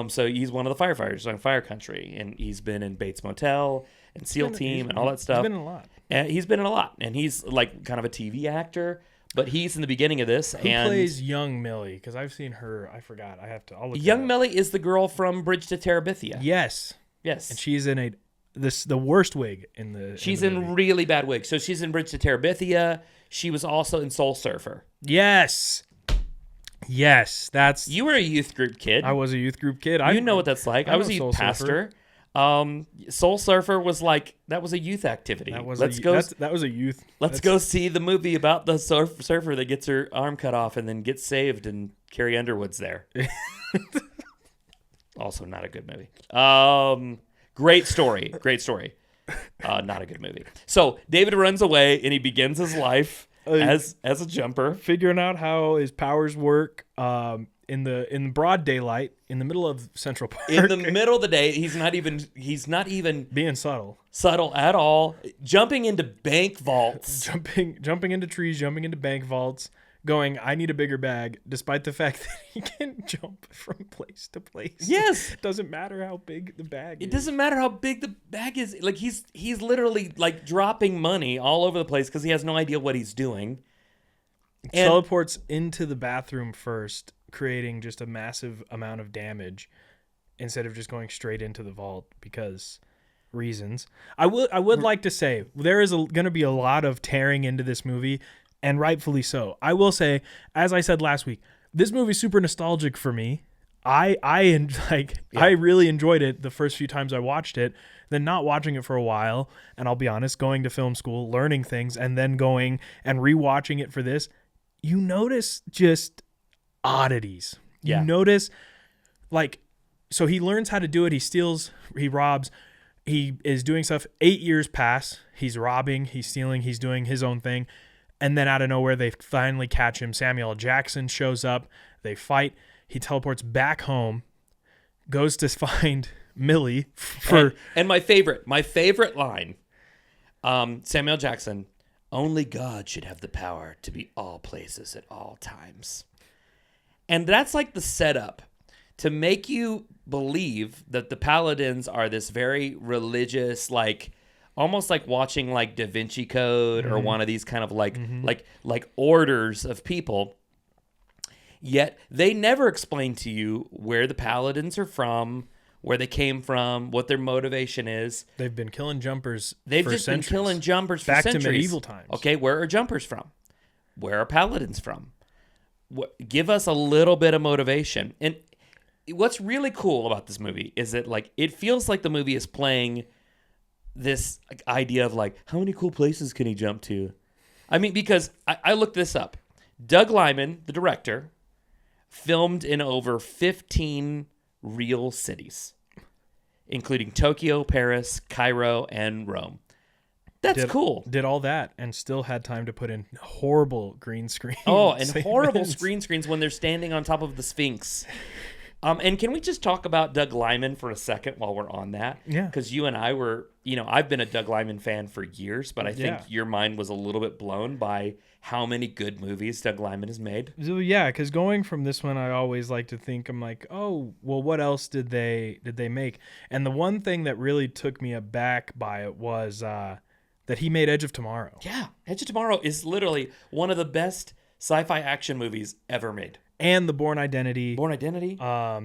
So he's one of the firefighters on Fire Country, and he's been in Bates Motel and SEAL Team and all that stuff. He's been in a lot. And he's been in a lot, and he's kind of a TV actor. But he's in the beginning of this. Who plays young Millie? Because I've seen her. I forgot. I'll look. Young Millie is the girl from Bridge to Terabithia. Yes. And she's in the worst wig in the. She's in the in really bad wigs. So she's in Bridge to Terabithia. She was also in Soul Surfer. Yes. That's. You were a youth group kid. I was a youth group kid. You know what that's like. I was a youth pastor. Soul Surfer was that was a youth activity. That was a youth. Let's go see the movie about the surfer that gets her arm cut off and then gets saved, and Carrie Underwood's there. Also not a good movie. Great story. Not a good movie. So David runs away and he begins his life as a jumper, figuring out how his powers work. In the broad daylight, in the middle of Central Park. In the middle of the day, he's not even being subtle at all. Jumping into bank vaults, jumping into trees, jumping into bank vaults, going, I need a bigger bag, despite the fact that he can jump from place to place. Yes, it doesn't matter how big the bag is. It doesn't matter how big the bag is. He's literally dropping money all over the place because he has no idea what he's doing. And teleports into the bathroom first, creating just a massive amount of damage instead of just going straight into the vault because reasons. I would like to say there is going to be a lot of tearing into this movie, and rightfully so. I will say, as I said last week, this movie's super nostalgic for me. I really enjoyed it the first few times I watched it, then not watching it for a while, and I'll be honest, going to film school, learning things, and then going and rewatching it for this, you notice just oddities. Yeah. You notice, so he learns how to do it. He steals, he robs, he is doing stuff. 8 years pass. He's robbing, he's stealing, he's doing his own thing. And then out of nowhere, they finally catch him. Samuel L. Jackson shows up. They fight. He teleports back home, goes to find Millie and my favorite line, Samuel L. Jackson, only God should have the power to be all places at all times. And that's the setup to make you believe that the Paladins are this very religious, almost like watching Da Vinci Code or one of these kind of like orders of people. Yet they never explain to you where the Paladins are from, where they came from, what their motivation is. They've been killing jumpers They've for just centuries. been killing jumpers for Back centuries. to medieval times. Okay, where are jumpers from? Where are Paladins from? Give us a little bit of motivation. And what's really cool about this movie is that it feels like the movie is playing this idea of how many cool places can he jump to? I mean, because I looked this up. Doug Liman, the director, filmed in over 15 real cities, including Tokyo, Paris, Cairo, and Rome. That's cool. Did all that and still had time to put in horrible green screen. Oh, and horrible green screens when they're standing on top of the Sphinx. And can we just talk about Doug Liman for a second while we're on that? Yeah. Because you and I were, I've been a Doug Liman fan for years, but I think Yeah. your mind was a little bit blown by how many good movies Doug Liman has made. So yeah, because going from this one, I always like to think I'm like, oh, well, what else did they make? And the one thing that really took me aback by it was that he made Edge of Tomorrow. Yeah, Edge of Tomorrow is literally one of the best sci-fi action movies ever made. And The Bourne Identity. Bourne Identity. Mr.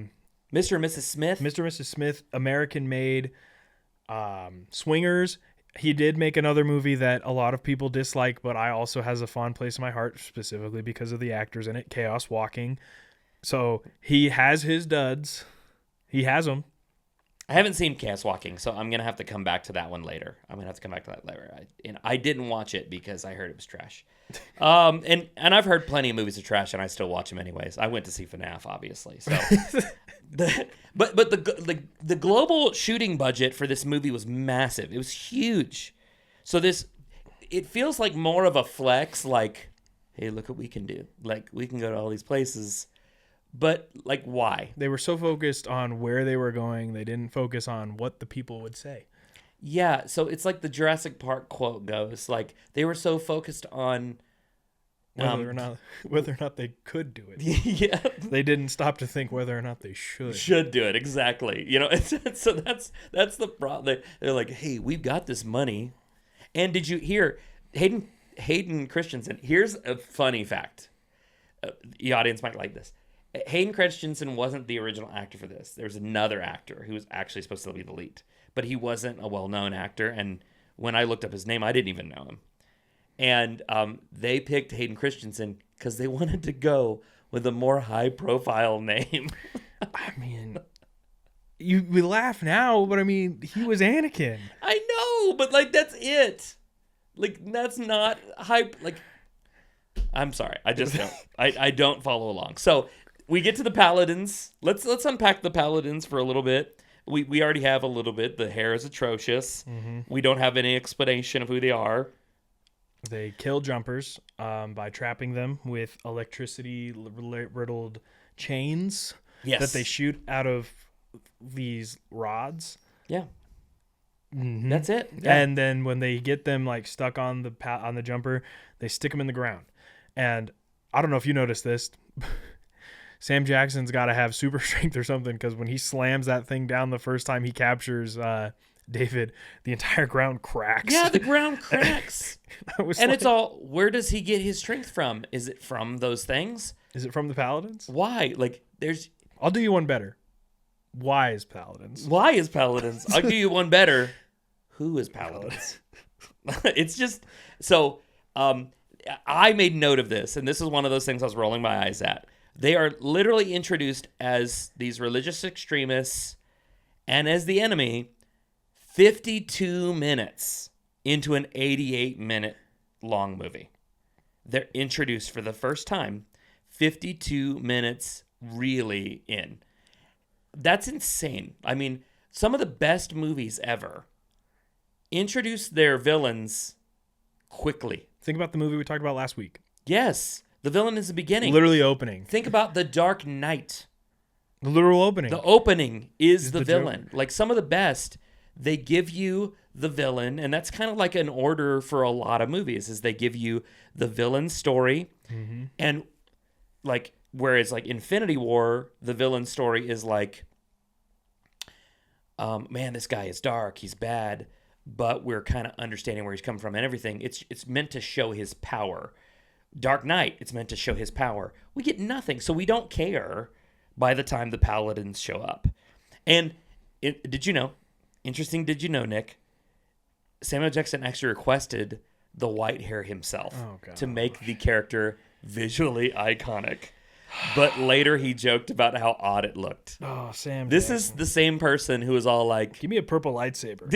and Mrs. Smith. Mr. and Mrs. Smith, American Made, Swingers. He did make another movie that a lot of people dislike, but I also has a fond place in my heart, specifically because of the actors in it, Chaos Walking. So he has his duds. He has them. I haven't seen Chaos Walking, so I'm going to have to come back to that one later. I didn't watch it because I heard it was trash. And I've heard plenty of movies are trash, and I still watch them anyways. I went to see FNAF, obviously. So, but the global shooting budget for this movie was massive. It was huge. So it feels like more of a flex. Like, hey, look what we can do. Like, we can go to all these places. But like, why? They were so focused on where they were going, they didn't focus on what the people would say. Yeah, so it's like the Jurassic Park quote goes, like they were so focused on whether or not they could do it. Yeah, they didn't stop to think whether or not they should do it. Exactly. So that's the problem. They're like, hey, we've got this money, and did you hear Hayden Christensen? Here's a funny fact. The audience might like this. Hayden Christensen wasn't the original actor for this. There's another actor who was actually supposed to be the lead, but he wasn't a well-known actor. And when I looked up his name, I didn't even know him. And they picked Hayden Christensen because they wanted to go with a more high-profile name. I mean, we laugh now, but I mean, he was Anakin. I know, but like that's it. Like that's not hype. Like, I'm sorry, I just don't. I don't follow along. So. We get to the Paladins. Let's unpack the Paladins for a little bit. We already have a little bit. The hair is atrocious. Mm-hmm. We don't have any explanation of who they are. They kill jumpers by trapping them with electricity-riddled chains that they shoot out of these rods. Yeah. Mm-hmm. That's it. Yeah. And then when they get them like stuck on the jumper, they stick them in the ground. And I don't know if you noticed this. Sam Jackson's got to have super strength or something, because when he slams that thing down the first time he captures David, the entire ground cracks. Yeah, the ground cracks. It's all, where does he get his strength from? Is it from those things? Is it from the Paladins? Why? Like, I'll do you one better. Why is Paladins? I'll give you one better. Who is Paladins? It's just, so I made note of this, and this is one of those things I was rolling my eyes at. They are literally introduced as these religious extremists and as the enemy 52 minutes into an 88-minute long movie. They're introduced for the first time 52 minutes really in. That's insane. I mean, some of the best movies ever introduce their villains quickly. Think about the movie we talked about last week. Yes. The villain is the beginning. Literally opening. Think about The Dark Knight. The literal opening. The opening is the villain. Joke. Like some of the best, they give you the villain, and that's kind of like an order for a lot of movies, is they give you the villain story, and like, whereas like Infinity War, the villain story is like, man, this guy is dark, he's bad, but we're kind of understanding where he's coming from and everything. It's meant to show his power. Dark Knight, it's meant to show his power. We get nothing, so we don't care by the time the Paladins show up. And did you know, Nick, Samuel Jackson actually requested the white hair himself to make the character visually iconic. But later he joked about how odd it looked. Oh, Sam This Jackson. is the same person who was all like, give me a purple lightsaber.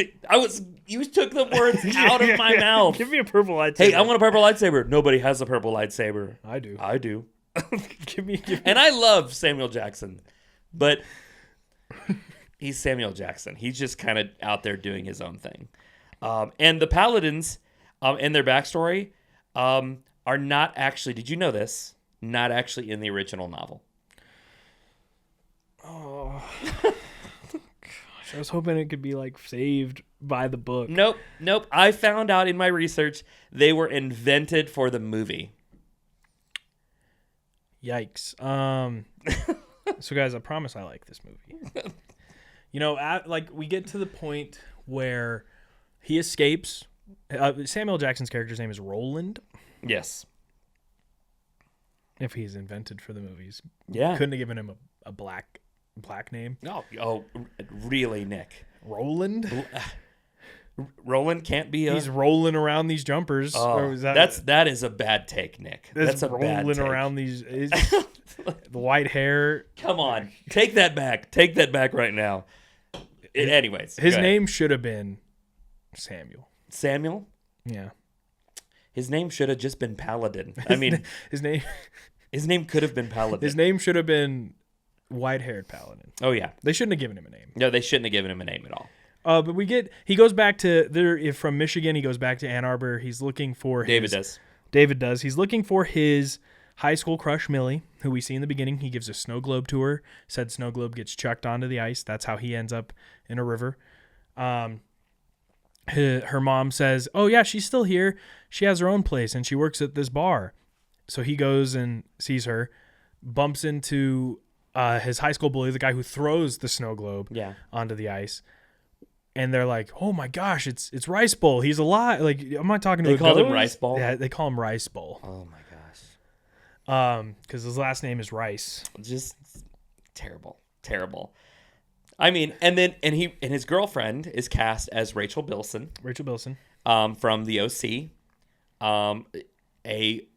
You took the words out of my mouth. Give me a purple lightsaber. Hey, I want a purple lightsaber. Nobody has a purple lightsaber. I do. give me. And I love Samuel Jackson, but he's Samuel Jackson. He's just kind of out there doing his own thing. And the Paladins and their backstory are not actually, did you know this? Not actually in the original novel. Gosh, I was hoping it could be like saved by the book. Nope. I found out in my research they were invented for the movie. Yikes. So guys, I promise I like this movie. Like we get to the point where he escapes. Samuel Jackson's character's name is Roland. Yes. If he's invented for the movies. Yeah. Couldn't have given him a black name. Oh, really, Nick? Roland? Roland can't be He's rolling around these jumpers. Oh, that is a bad take, Nick. That's a bad take. Rolling around these the white hair. Come on. Take that back. Take that back right now. Anyways. His name should have been Samuel. Samuel? Yeah. His name should have just been Paladin. I mean, his name could have been Paladin. His name should have been white-haired Paladin. Oh yeah. They shouldn't have given him a name. No, they shouldn't have given him a name at all. But he goes back to from Michigan. He goes back to Ann Arbor. He's looking for David does. He's looking for his high school crush, Millie, who we see in the beginning. He gives a snow globe to her. Said snow globe gets chucked onto the ice. That's how he ends up in a river. Her mom says, "Oh yeah, she's still here. She has her own place and she works at this bar." So he goes and sees her, bumps into his high school bully, the guy who throws the snow globe onto the ice. And they're like, "Oh my gosh, it's Rice Bowl. He's alive." Like, I'm not talking to They called him Rice Bowl? Yeah, they call him Rice Bowl. Oh my gosh. Because his last name is Rice. Just terrible. I mean, and his girlfriend is cast as Rachel Bilson. From the OC. A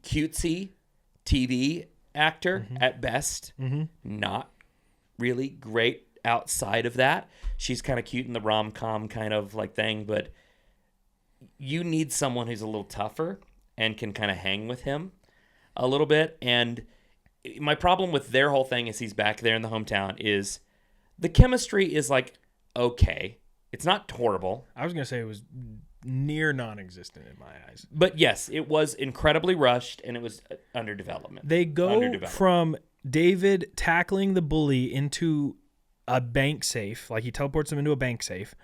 cutesy TV actor at best. Not really great outside of that. She's kind of cute in the rom-com kind of like thing, but you need someone who's a little tougher and can kind of hang with him a little bit. And my problem with their whole thing is he's back there in the hometown is the chemistry is like, okay. It's not horrible. I was going to say it was near non-existent in my eyes. But yes, it was incredibly rushed and it was underdevelopment. They go from David tackling the bully into a bank safe, like he teleports him into a bank safe,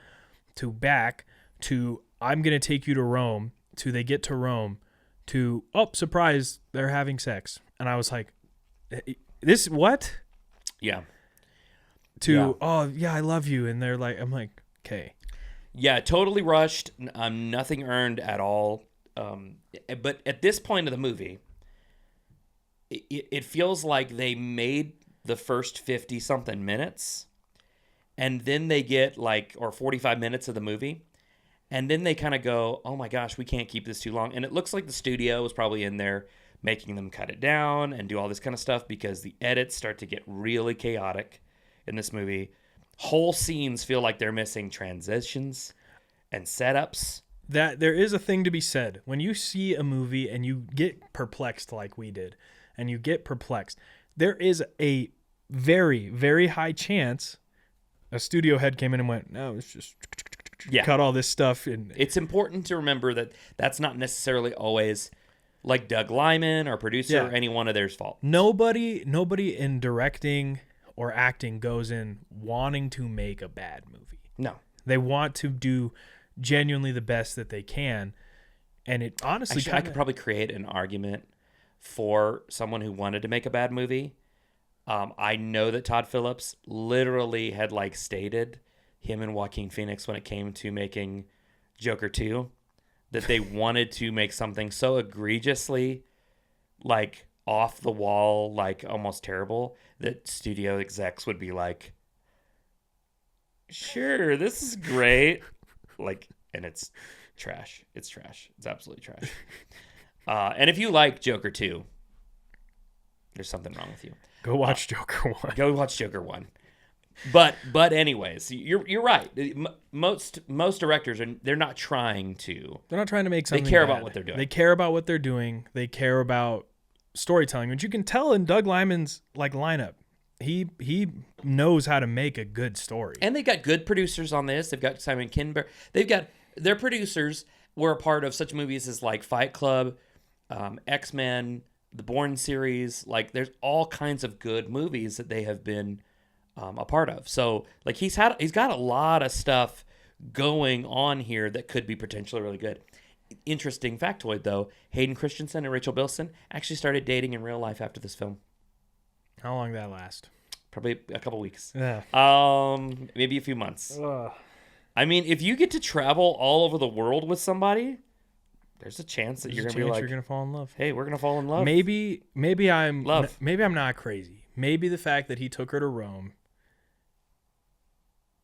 to back to I'm going to take you to Rome, to they get to Rome, to, oh, surprise, they're having sex. And I was like, this, what? Yeah. Oh, yeah, I love you. And they're like, I'm like, okay. Yeah, totally rushed. Nothing earned at all. But at this point of the movie, it feels like they made the first 50-something minutes, and then they get or 45 minutes of the movie, and then they kind of go, oh my gosh, we can't keep this too long. And it looks like the studio was probably in there making them cut it down and do all this kind of stuff because the edits start to get really chaotic in this movie. Whole scenes feel like they're missing transitions and setups. That there is a thing to be said. When you see a movie and you get perplexed like we did, and you get perplexed, there is a very, very high chance a studio head came in and went, no, it's just cut all this stuff. And it's important to remember that that's not necessarily always like Doug Liman or producer or any one of theirs fault. Nobody in directing or acting goes in wanting to make a bad movie. No. They want to do genuinely the best that they can. And it honestly... Actually, I could probably create an argument for someone who wanted to make a bad movie. I know that Todd Phillips literally had stated him and Joaquin Phoenix when it came to making Joker 2 that they wanted to make something so egregiously off the wall, almost terrible, that studio execs would be like, sure, this is great. And it's trash. It's trash. It's absolutely trash. And if you like Joker 2, there's something wrong with you. Go watch Joker 1. Go watch Joker 1. But anyways, you're right. Most directors they're not trying to. They're not trying to make something. They care bad. about what they're doing. They care about what they're doing. They care about storytelling, which you can tell in Doug Liman's lineup. He knows how to make a good story. And they got good producers on this. They've got Simon Kinberg. They've got their producers were a part of such movies as Fight Club, X-Men, the Bourne series. There's all kinds of good movies that they have been a part of. So like he's got a lot of stuff going on here that could be potentially really good. Interesting factoid though, Hayden Christensen and Rachel Bilson actually started dating in real life after this film. How long did that last? Probably a couple weeks. Yeah. Maybe a few months. Ugh. I mean, if you get to travel all over the world with somebody, there's a chance that you're gonna be like, you're gonna fall in love. hey, we're gonna fall in love. Maybe I'm not crazy. Maybe the fact that he took her to Rome.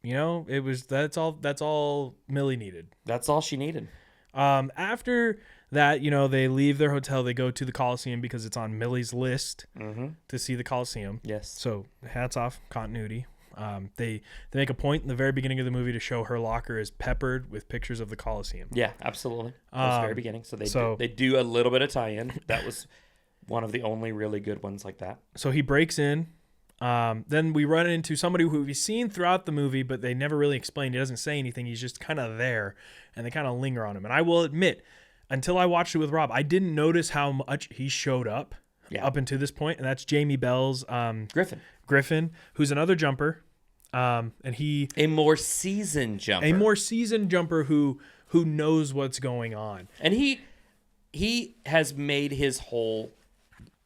You know, that's all Millie needed. That's all she needed. After that, you know, they leave their hotel. They go to the Coliseum because it's on Millie's list to see the Coliseum. Yes. So hats off, continuity. They make a point in the very beginning of the movie to show her locker is peppered with pictures of the Coliseum. Yeah, absolutely. That was the very beginning. So they do a little bit of tie-in. That was one of the only really good ones like that. So he breaks in. Then we run into somebody who we've seen throughout the movie, but they never really explained. He doesn't say anything. He's just kind of there, and they kind of linger on him. And I will admit, until I watched it with Rob, I didn't notice how much he showed up up until this point, and that's Jamie Bell's Griffin, who's another jumper, and a more seasoned jumper who knows what's going on, and he has made his whole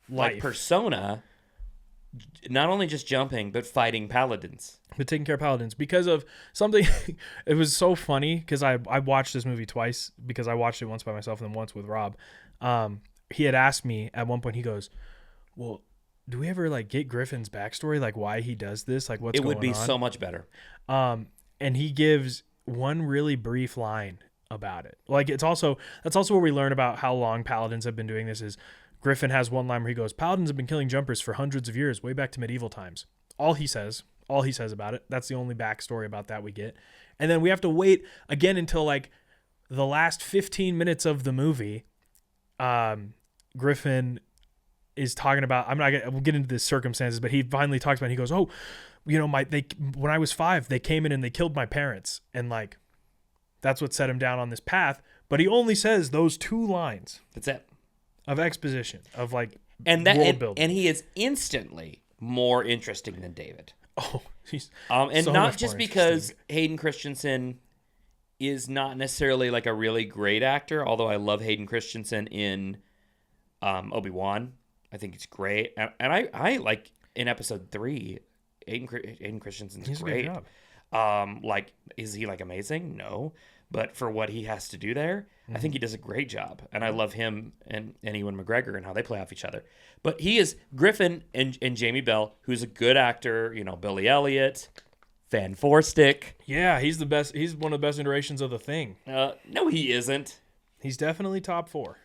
like persona not only just jumping but fighting paladins, but taking care of paladins because of something. It was so funny because I watched this movie twice because I watched it once by myself and then once with Rob. He had asked me at one point, he goes, well, do we ever like get Griffin's backstory, like why he does this, like what's going on? It would be so much better. And he gives one really brief line about it. Like that's also where we learn about how long paladins have been doing this. Is Griffin has one line where he goes, paladins have been killing jumpers for hundreds of years, way back to medieval times. All he says about it. That's the only backstory about that we get. And then we have to wait again until like the last 15 minutes of the movie. Griffin is talking about, we'll get into the circumstances, but he finally talks about it. He goes, oh, you know, when I was 5, they came in and they killed my parents. And like, that's what set him down on this path. But he only says those 2 lines. That's it. Of exposition, of like world building. And he is instantly more interesting than David. Oh, he's and so not just because Hayden Christensen is not necessarily like a really great actor, although I love Hayden Christensen in Obi-Wan. I think he's great. And I like in episode 3, Hayden Christensen's he's great. A good job. Like, is he like amazing? No. But for what he has to do there, I think he does a great job. And I love him and Ewan McGregor and how they play off each other. But he is Griffin and Jamie Bell, who's a good actor. You know, Billy Elliot, Van Forstick. Yeah, he's the best. He's one of the best iterations of The Thing. No, he isn't. He's definitely top 4.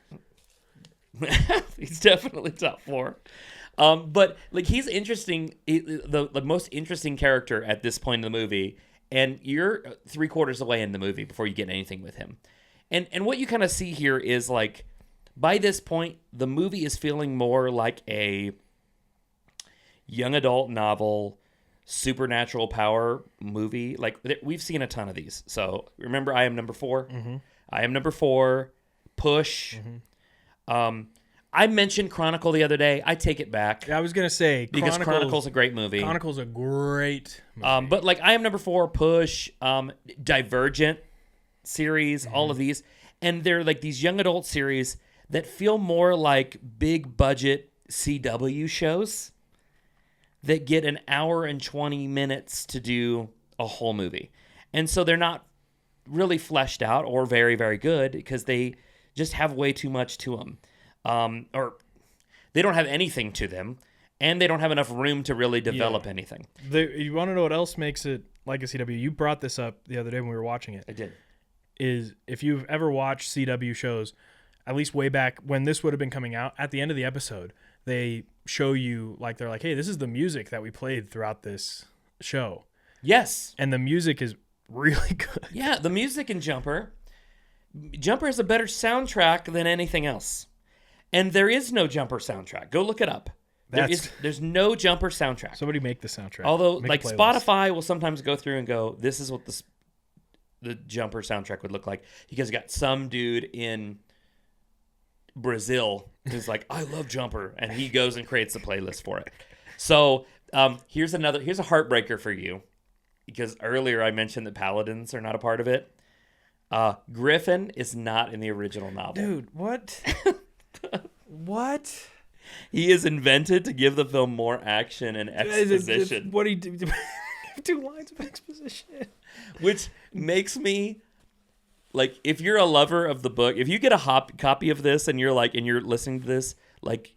He's definitely top 4. But like he's interesting. The most interesting character at this point in the movie. And you're 3/4 away in the movie before you get anything with him. And what you kind of see here is like, by this point, the movie is feeling more like a young adult novel, supernatural power movie. Like we've seen a ton of these. So remember, I Am Number 4. Mm-hmm. I Am Number 4. Push. Mm-hmm. I mentioned Chronicle the other day. I take it back. I was going to say, because Chronicle's a great movie. Chronicle's a great movie. But like I Am Number 4, Push, Divergent series, all of these. And they're like these young adult series that feel more like big budget CW shows that get an hour and 20 minutes to do a whole movie. And so they're not really fleshed out or very, very good because they just have way too much to them. Or they don't have anything to them, and they don't have enough room to really develop anything. You want to know what else makes it like a CW? You brought this up the other day when we were watching it. I did. Is if you've ever watched CW shows, at least way back when this would have been coming out, at the end of the episode, they show you, like, they're like, hey, this is the music that we played throughout this show. Yes. And the music is really good. Yeah, the music in Jumper has a better soundtrack than anything else. And there is no Jumper soundtrack. Go look it up. There's no Jumper soundtrack. Somebody make the soundtrack. Although, like, Spotify will sometimes go through and go, this is what the Jumper soundtrack would look like. Because you got some dude in Brazil who's like, I love Jumper. And he goes and creates the playlist for it. So Here's a heartbreaker for you, because earlier I mentioned that Paladins are not a part of it. Griffin is not in the original novel. Dude, what? What? He is invented to give the film more action and exposition. What do you do? 2 lines of exposition. Which makes me, like, if you're a lover of the book, if you get a copy of this and you're listening to this, like,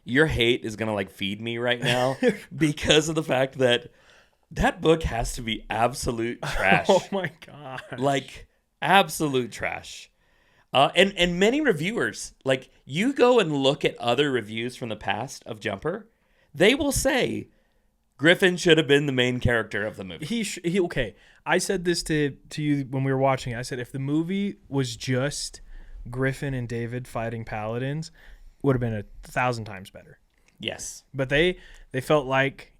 your hate is going to, like, feed me right now because of the fact that book has to be absolute trash. Oh, my God. Like, absolute trash. And many reviewers, like, you go and look at other reviews from the past of Jumper, they will say Griffin should have been the main character of the movie. Okay. I said this to you when we were watching it. I said if the movie was just Griffin and David fighting Paladins, would have been 1,000 times better. Yes. But they felt like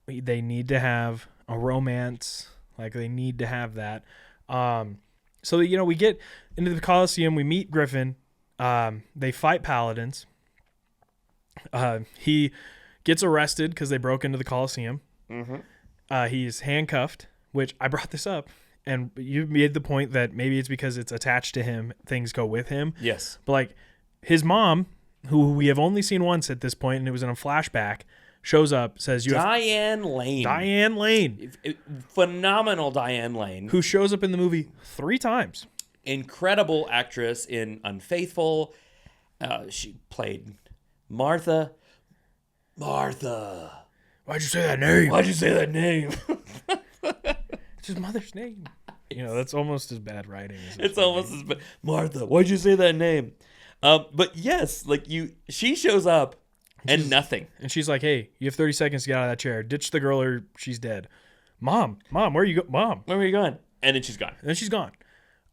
they need to have a romance, like they need to have that. So we get into the Coliseum, we meet Griffin, they fight Paladins. He gets arrested because they broke into the Coliseum. Mm-hmm. He's handcuffed, which I brought this up, and you made the point that maybe it's because it's attached to him, things go with him. Yes. But like his mom, who we have only seen once at this point, and it was in a flashback, shows up, says Diane Lane. Phenomenal Diane Lane. Who shows up in the movie 3 times. Incredible actress in Unfaithful. She played Martha. Martha. Why'd you say that name? Why'd you say that name? It's his mother's name. That's almost as bad writing. It's almost as bad. Martha, why'd you say that name? But yes, like she shows up and nothing. And she's like, hey, you have 30 seconds to get out of that chair. Ditch the girl or she's dead. Mom, where are you going? Mom. Where are you going? And then she's gone.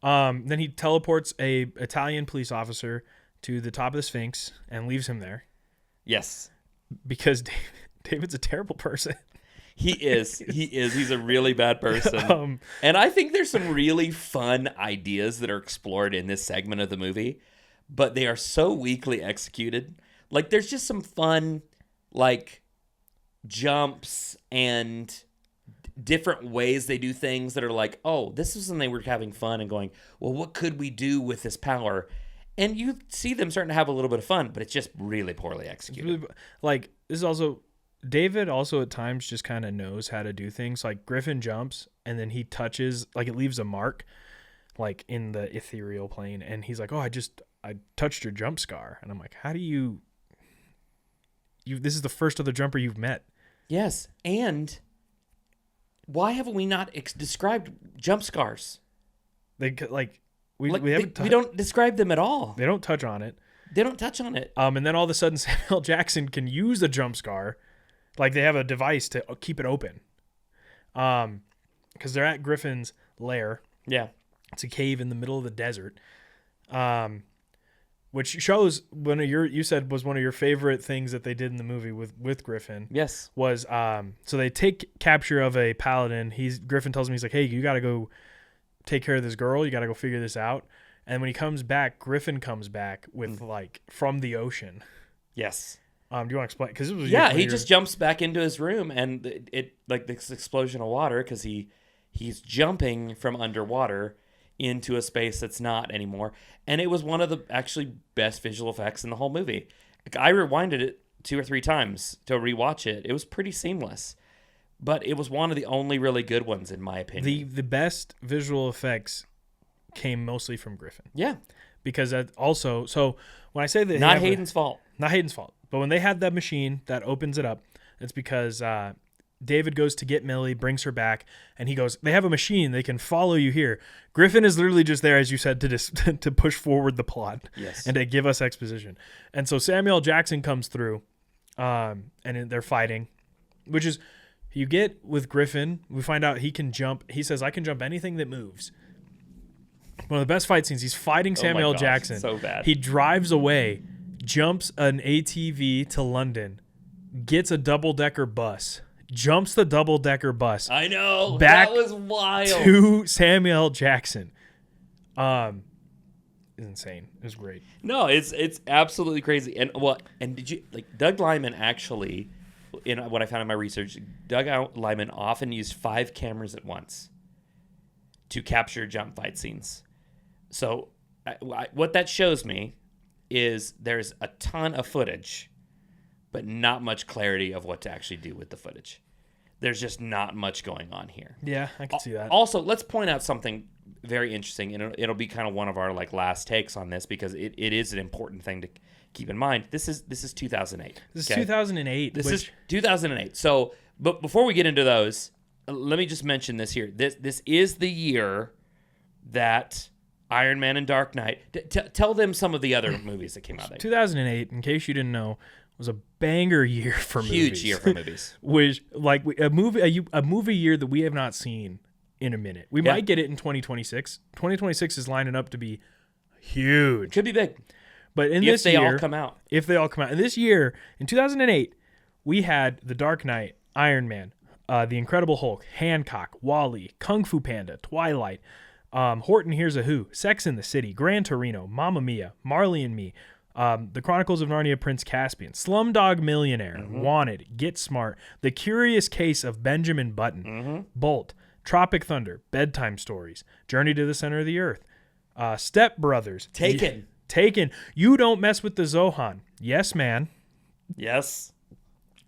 Then he teleports a Italian police officer to the top of the Sphinx and leaves him there. Yes. Because David's a terrible person. He is. He's a really bad person. And I think there's some really fun ideas that are explored in this segment of the movie, but they are so weakly executed. Like, there's just some fun, like, jumps and different ways they do things that are like, oh, this is when they were having fun and going, well, what could we do with this power? And you see them starting to have a little bit of fun, but it's just really poorly executed. Like, this is also... David also at times just kind of knows how to do things. Like, Griffin jumps, and then he touches... Like, it leaves a mark, like, in the ethereal plane. And he's like, oh, I touched your jump scar. And I'm like, how do you... This is the first other jumper you've met. Yes, and... Why haven't we not described jump scars? We don't describe them at all. They don't touch on it. And then all of a sudden Samuel Jackson can use the jump scar. Like, they have a device to keep it open. Because they're at Griffin's lair. Yeah. It's a cave in the middle of the desert. Which shows you said was one of your favorite things that they did in the movie with Griffin. Yes. Was so they take capture of a paladin. Griffin tells him, he's like, hey, you gotta go take care of this girl, you gotta go figure this out. And when he comes back, Griffin comes back with like from the ocean. Yes. Do you want to explain? Because it was he just jumps back into his room and it like this explosion of water because he's jumping from underwater into a space that's not anymore. And it was one of the actually best visual effects in the whole movie. I rewinded it 2 or 3 times to rewatch it. It was pretty seamless. But it was one of the only really good ones, in my opinion. The best visual effects came mostly from Griffin. Yeah. Because also, so when I say that... Not Hayden's fault. Not Hayden's fault. But when they had that machine that opens it up, it's because... David goes to get Millie, brings her back, and he goes, they have a machine, they can follow you here. Griffin is literally just there, as you said, to push forward the plot. Yes. And to give us exposition. And so Samuel Jackson comes through, and they're fighting, which is, you get with Griffin, we find out he can jump. He says, I can jump anything that moves. One of the best fight scenes, he's fighting Samuel Jackson. So bad. He drives away, jumps an ATV to London, gets a double-decker bus, jumps the double-decker bus. I know. Back that was wild. to Samuel Jackson. It's insane. It was great. No, it's absolutely crazy. And did you like Doug Liman actually in what I found in my research, Doug Liman often used 5 cameras at once to capture jump fight scenes. So what that shows me is there's a ton of footage, but not much clarity of what to actually do with the footage. There's just not much going on here. Yeah, I can see that. Also, let's point out something very interesting, and it'll be kind of one of our like last takes on this because it is an important thing to keep in mind. This is 2008. This is 2008. This is 2008. So, but before we get into those, let me just mention this here. This is the year that Iron Man and Dark Knight. Tell them some of the other movies that came out there. 2008, in case you didn't know, was a banger year for movies. Huge year for movies. Which, like, a movie year that we have not seen in a minute. We might get it in 2026. 2026 is lining up to be huge. Could be big. But in this year, if they all come out. If they all come out. In this year, in 2008, we had The Dark Knight, Iron Man, The Incredible Hulk, Hancock, WALL-E, Kung Fu Panda, Twilight, Horton Hears a Who, Sex and the City, Gran Torino, Mamma Mia, Marley and Me, The Chronicles of Narnia, Prince Caspian, Slumdog Millionaire, Wanted, Get Smart, The Curious Case of Benjamin Button, Bolt, Tropic Thunder, Bedtime Stories, Journey to the Center of the Earth, Step Brothers, Taken, You Don't Mess with the Zohan, Yes Man, Yes.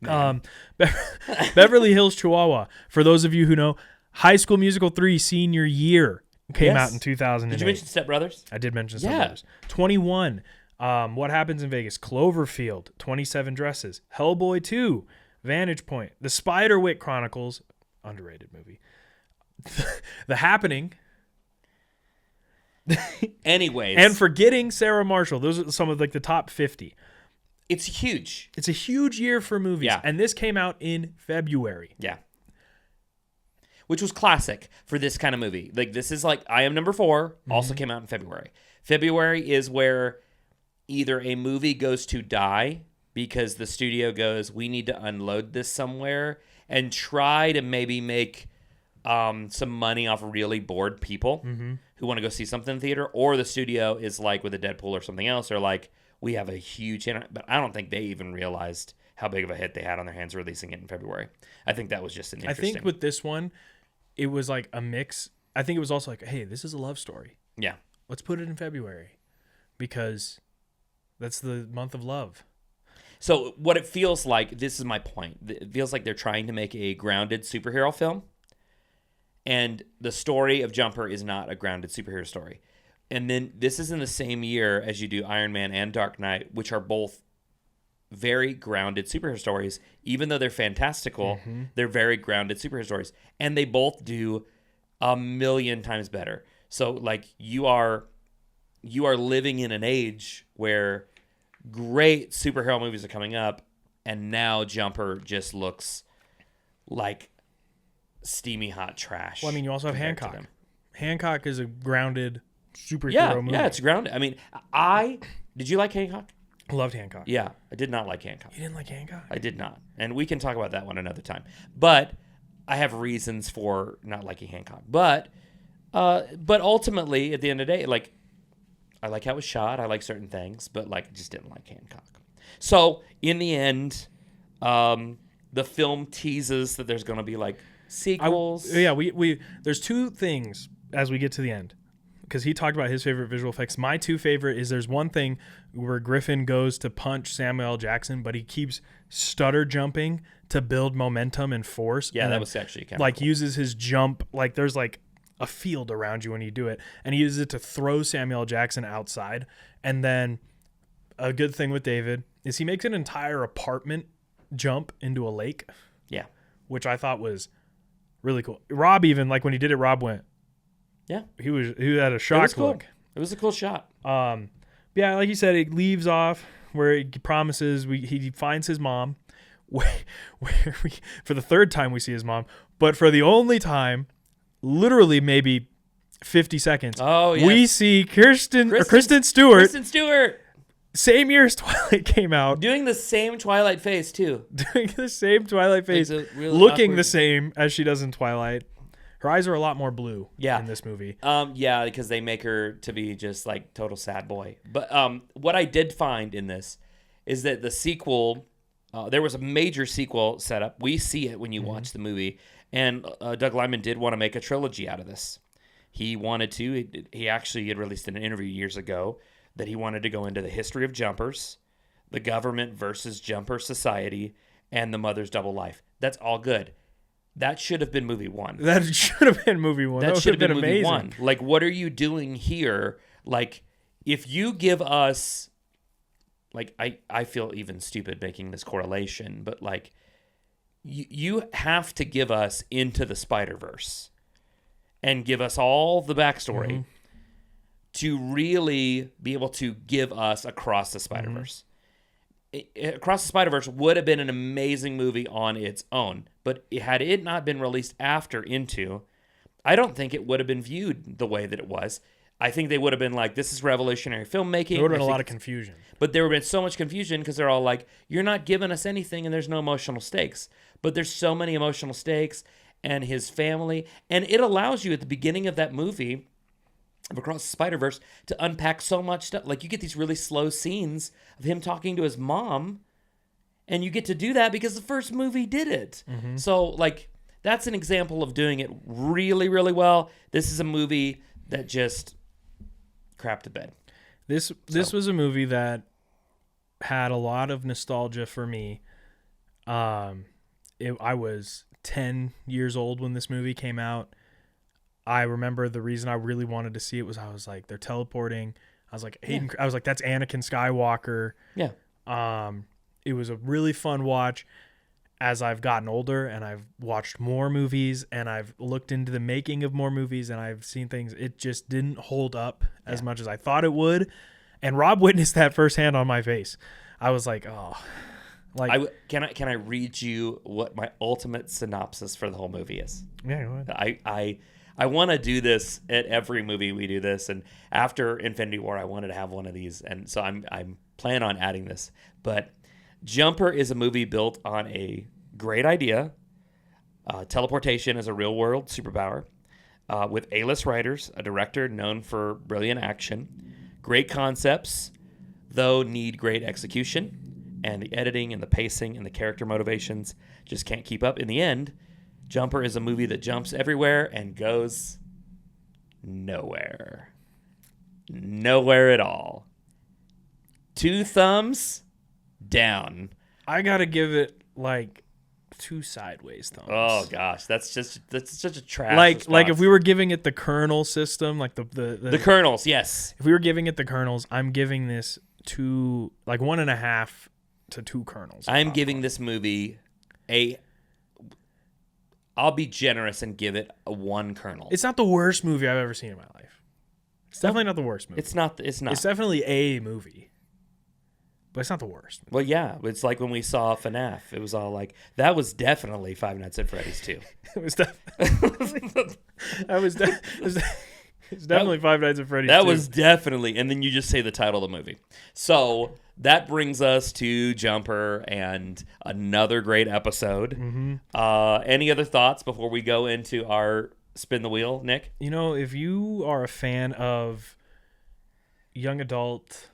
Beverly Hills Chihuahua. For those of you who know, High School Musical 3 senior year came out in 2008. Did you mention Step Brothers? I did mention Step Brothers. 21. What Happens in Vegas? Cloverfield. 27 Dresses. Hellboy 2. Vantage Point. The Spiderwick Chronicles. Underrated movie. The Happening. Anyways. And Forgetting Sarah Marshall. Those are some of like the top 50. It's huge. It's a huge year for movies. Yeah. And this came out in February. Yeah. Which was classic for this kind of movie. Like, this is like I Am Number 4, also came out in February. February is where either a movie goes to die because the studio goes, we need to unload this somewhere and try to maybe make some money off really bored people who want to go see something in theater, or the studio is like with a Deadpool or something else, or like, we have a huge hit, but I don't think they even realized how big of a hit they had on their hands releasing it in February. I think that was just an interesting. I think with this one, it was like a mix. I think it was also like, hey, this is a love story. Yeah. Let's put it in February because that's the month of love. So what it feels like, this is my point. It feels like they're trying to make a grounded superhero film, and the story of Jumper is not a grounded superhero story. And then this is in the same year as you do Iron Man and Dark Knight, which are both very grounded superhero stories. Even though they're fantastical, they're very grounded superhero stories. And they both do a million times better. So, like, you are living in an age where great superhero movies are coming up, and now Jumper just looks like steamy hot trash. Well, I mean, you also have Hancock. Hancock is a grounded superhero movie. Yeah, it's grounded. I mean, did you like Hancock? I loved Hancock. Yeah, I did not like Hancock. You didn't like Hancock? I did not. And we can talk about that one another time. But I have reasons for not liking Hancock. But ultimately, at the end of the day, like, I like how it was shot. I like certain things, but like, I just didn't like Hancock. So in the end, the film teases that there's going to be like sequels. We there's two things as we get to the end, because he talked about his favorite visual effects. My two favorite is there's one thing where Griffin goes to punch Samuel L. Jackson, but he keeps stutter jumping to build momentum and force. Yeah, and that was actually kind of like cool. Uses his jump, like there's like a field around you when you do it, and he uses it to throw Samuel L. Jackson outside. And then a good thing with David is he makes an entire apartment jump into a lake. Yeah, which I thought was really cool. Rob, even like when he did it, Rob went, yeah, he had a shock look. It was a cool shot. Yeah, like you said, it leaves off where he promises he finds his mom, where for the third time we see his mom, but for the only time, literally maybe 50 seconds. Oh, yes. We see Kristen Stewart. Kristen Stewart. Same year as Twilight came out. Doing the same Twilight face, too. Doing the same Twilight face. Really looking awkward. the same as she does in Twilight. Her eyes are a lot more blue in this movie. Yeah, because they make her to be just like total sad boy. But what I did find in this is that the sequel there was a major sequel set up. We see it when you watch the movie. And Doug Liman did want to make a trilogy out of this. He wanted to. He actually had released in an interview years ago that he wanted to go into the history of jumpers, the government versus jumper society, and the mother's double life. That's all good. That should have been movie one. That should have been movie one. That should have been movie amazing. one. Like, what are you doing here? Like, if you give us, like, I feel even stupid making this correlation, but like, you have to give us Into the Spider-Verse and give us all the backstory to really be able to give us Across the Spider-Verse. Across the Spider-Verse would have been an amazing movie on its own, but had it not been released after Into, I don't think it would have been viewed the way that it was. I think they would have been like, this is revolutionary filmmaking. There would have been a lot of confusion. But there would have been so much confusion because they're all like, you're not giving us anything and there's no emotional stakes. But there's so many emotional stakes and his family. And it allows you at the beginning of that movie, of Across the Spider-Verse, to unpack so much stuff. Like, you get these really slow scenes of him talking to his mom. And you get to do that because the first movie did it. So, like, that's an example of doing it really, really well. This is a movie that just crapped the bed. This was a movie that had a lot of nostalgia for me. I was 10 years old when this movie came out. I remember the reason I really wanted to see it was I was like, they're teleporting. I was like, I was like, that's Anakin Skywalker. Yeah. It was a really fun watch. As I've gotten older and I've watched more movies and I've looked into the making of more movies and I've seen things, it just didn't hold up as much as I thought it would. And Rob witnessed that firsthand on my face. I was like, oh, like, can I read you what my ultimate synopsis for the whole movie is? Yeah, go ahead. I want to do this at every movie we do this, and after Infinity War, I wanted to have one of these, and so I'm planning on adding this. But Jumper is a movie built on a great idea. Teleportation is a real-world superpower with A-list writers, a director known for brilliant action, great concepts, though need great execution, and the editing and the pacing and the character motivations just can't keep up. In the end, Jumper is a movie that jumps everywhere and goes nowhere. Nowhere at all. 2 thumbs down. I gotta give it like 2 sideways thumbs. Oh gosh, that's such a trash. Like if we were giving it the kernel system, like the kernels, yes. If we were giving it the kernels, I'm giving this 1.5 to 2 kernels. I'm giving this movie I'll be generous and give it a 1 kernel. It's not the worst movie I've ever seen in my life. It's definitely not the worst movie. It's not. It's definitely a movie. But it's not the worst. Well, yeah. It's like when we saw FNAF. It was all like, that was definitely Five Nights at Freddy's 2. It was definitely... It's definitely Five Nights at Freddy's 2. That was definitely... And then you just say the title of the movie. So that brings us to Jumper and another great episode. Any other thoughts before we go into our spin the wheel, Nick? You know, if you are a fan of young adult...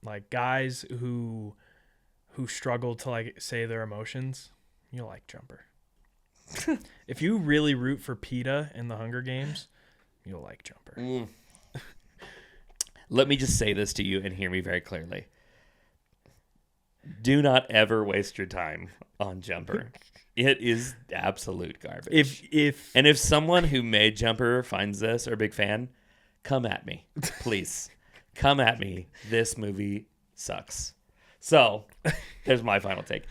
like guys who struggle to like say their emotions, you'll like Jumper. If you really root for PETA in the Hunger Games, you'll like Jumper. Let me just say this to you and hear me very clearly. Do not ever waste your time on Jumper. It is absolute garbage. If someone who made Jumper finds this or a big fan, come at me, please. Come at me. This movie sucks. So, there's my final take.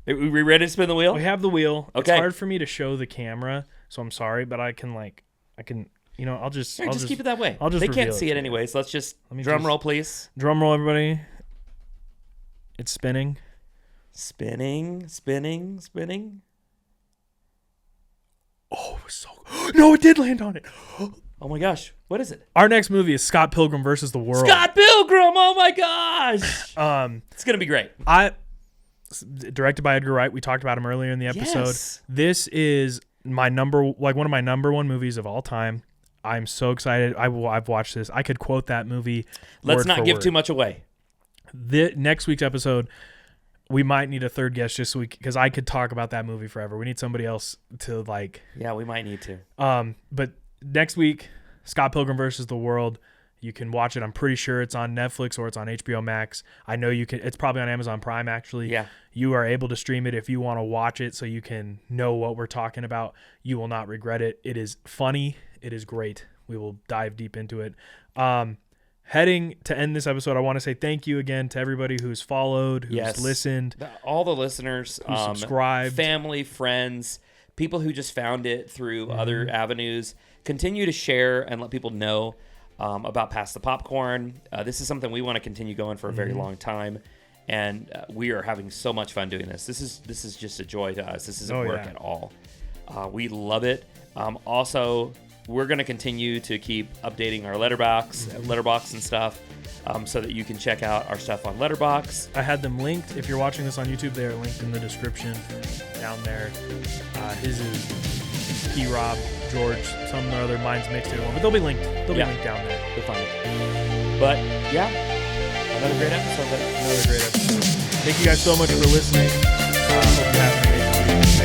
Are we ready to spin the wheel? We have the wheel. Okay. It's hard for me to show the camera, so I'm sorry, but I'll just keep it that way. I'll just they can't reveal see it it to anyways. Let's just me drum just- roll, please. Drum roll, everybody. It's spinning. Spinning. Oh, it was so... No, it did land on it. Oh my gosh. What is it? Our next movie is Scott Pilgrim versus the World. Scott Pilgrim. Oh my gosh. It's going to be great. Directed by Edgar Wright. We talked about him earlier in the episode. Yes. This is one of my number 1 movies of all time. I'm so excited. I've watched this. I could quote that movie. Let's word not for give word. too much away. Next week's episode, we might need a third guest just so because I could talk about that movie forever. We need somebody else to like. Yeah, we might need to. But next week, Scott Pilgrim versus the World. You can watch it. I'm pretty sure it's on Netflix or it's on HBO Max. I know you can. It's probably on Amazon Prime, actually. Yeah. You are able to stream it if you want to watch it so you can know what we're talking about. You will not regret it. It is funny. It is great. We will dive deep into it. Heading to end this episode, I want to say thank you again to everybody who's followed, who's listened. All the listeners. Who subscribed. Family, friends, people who just found it through other avenues. Continue to share and let people know about Pass the Popcorn. This is something we want to continue going for a very long time, and we are having so much fun doing this. This is just a joy to us. This isn't work at all. We love it. Also, we're going to continue to keep updating our letterbox and stuff, so that you can check out our stuff on Letterbox. I had them linked. If you're watching this on YouTube, they are linked in the description down there. His is Rob, George, some other Minds Mixed one, but they'll be linked. They'll be linked down there. You'll find it. But yeah, another great episode. Thank you guys so much for listening. Hope you have an amazing week.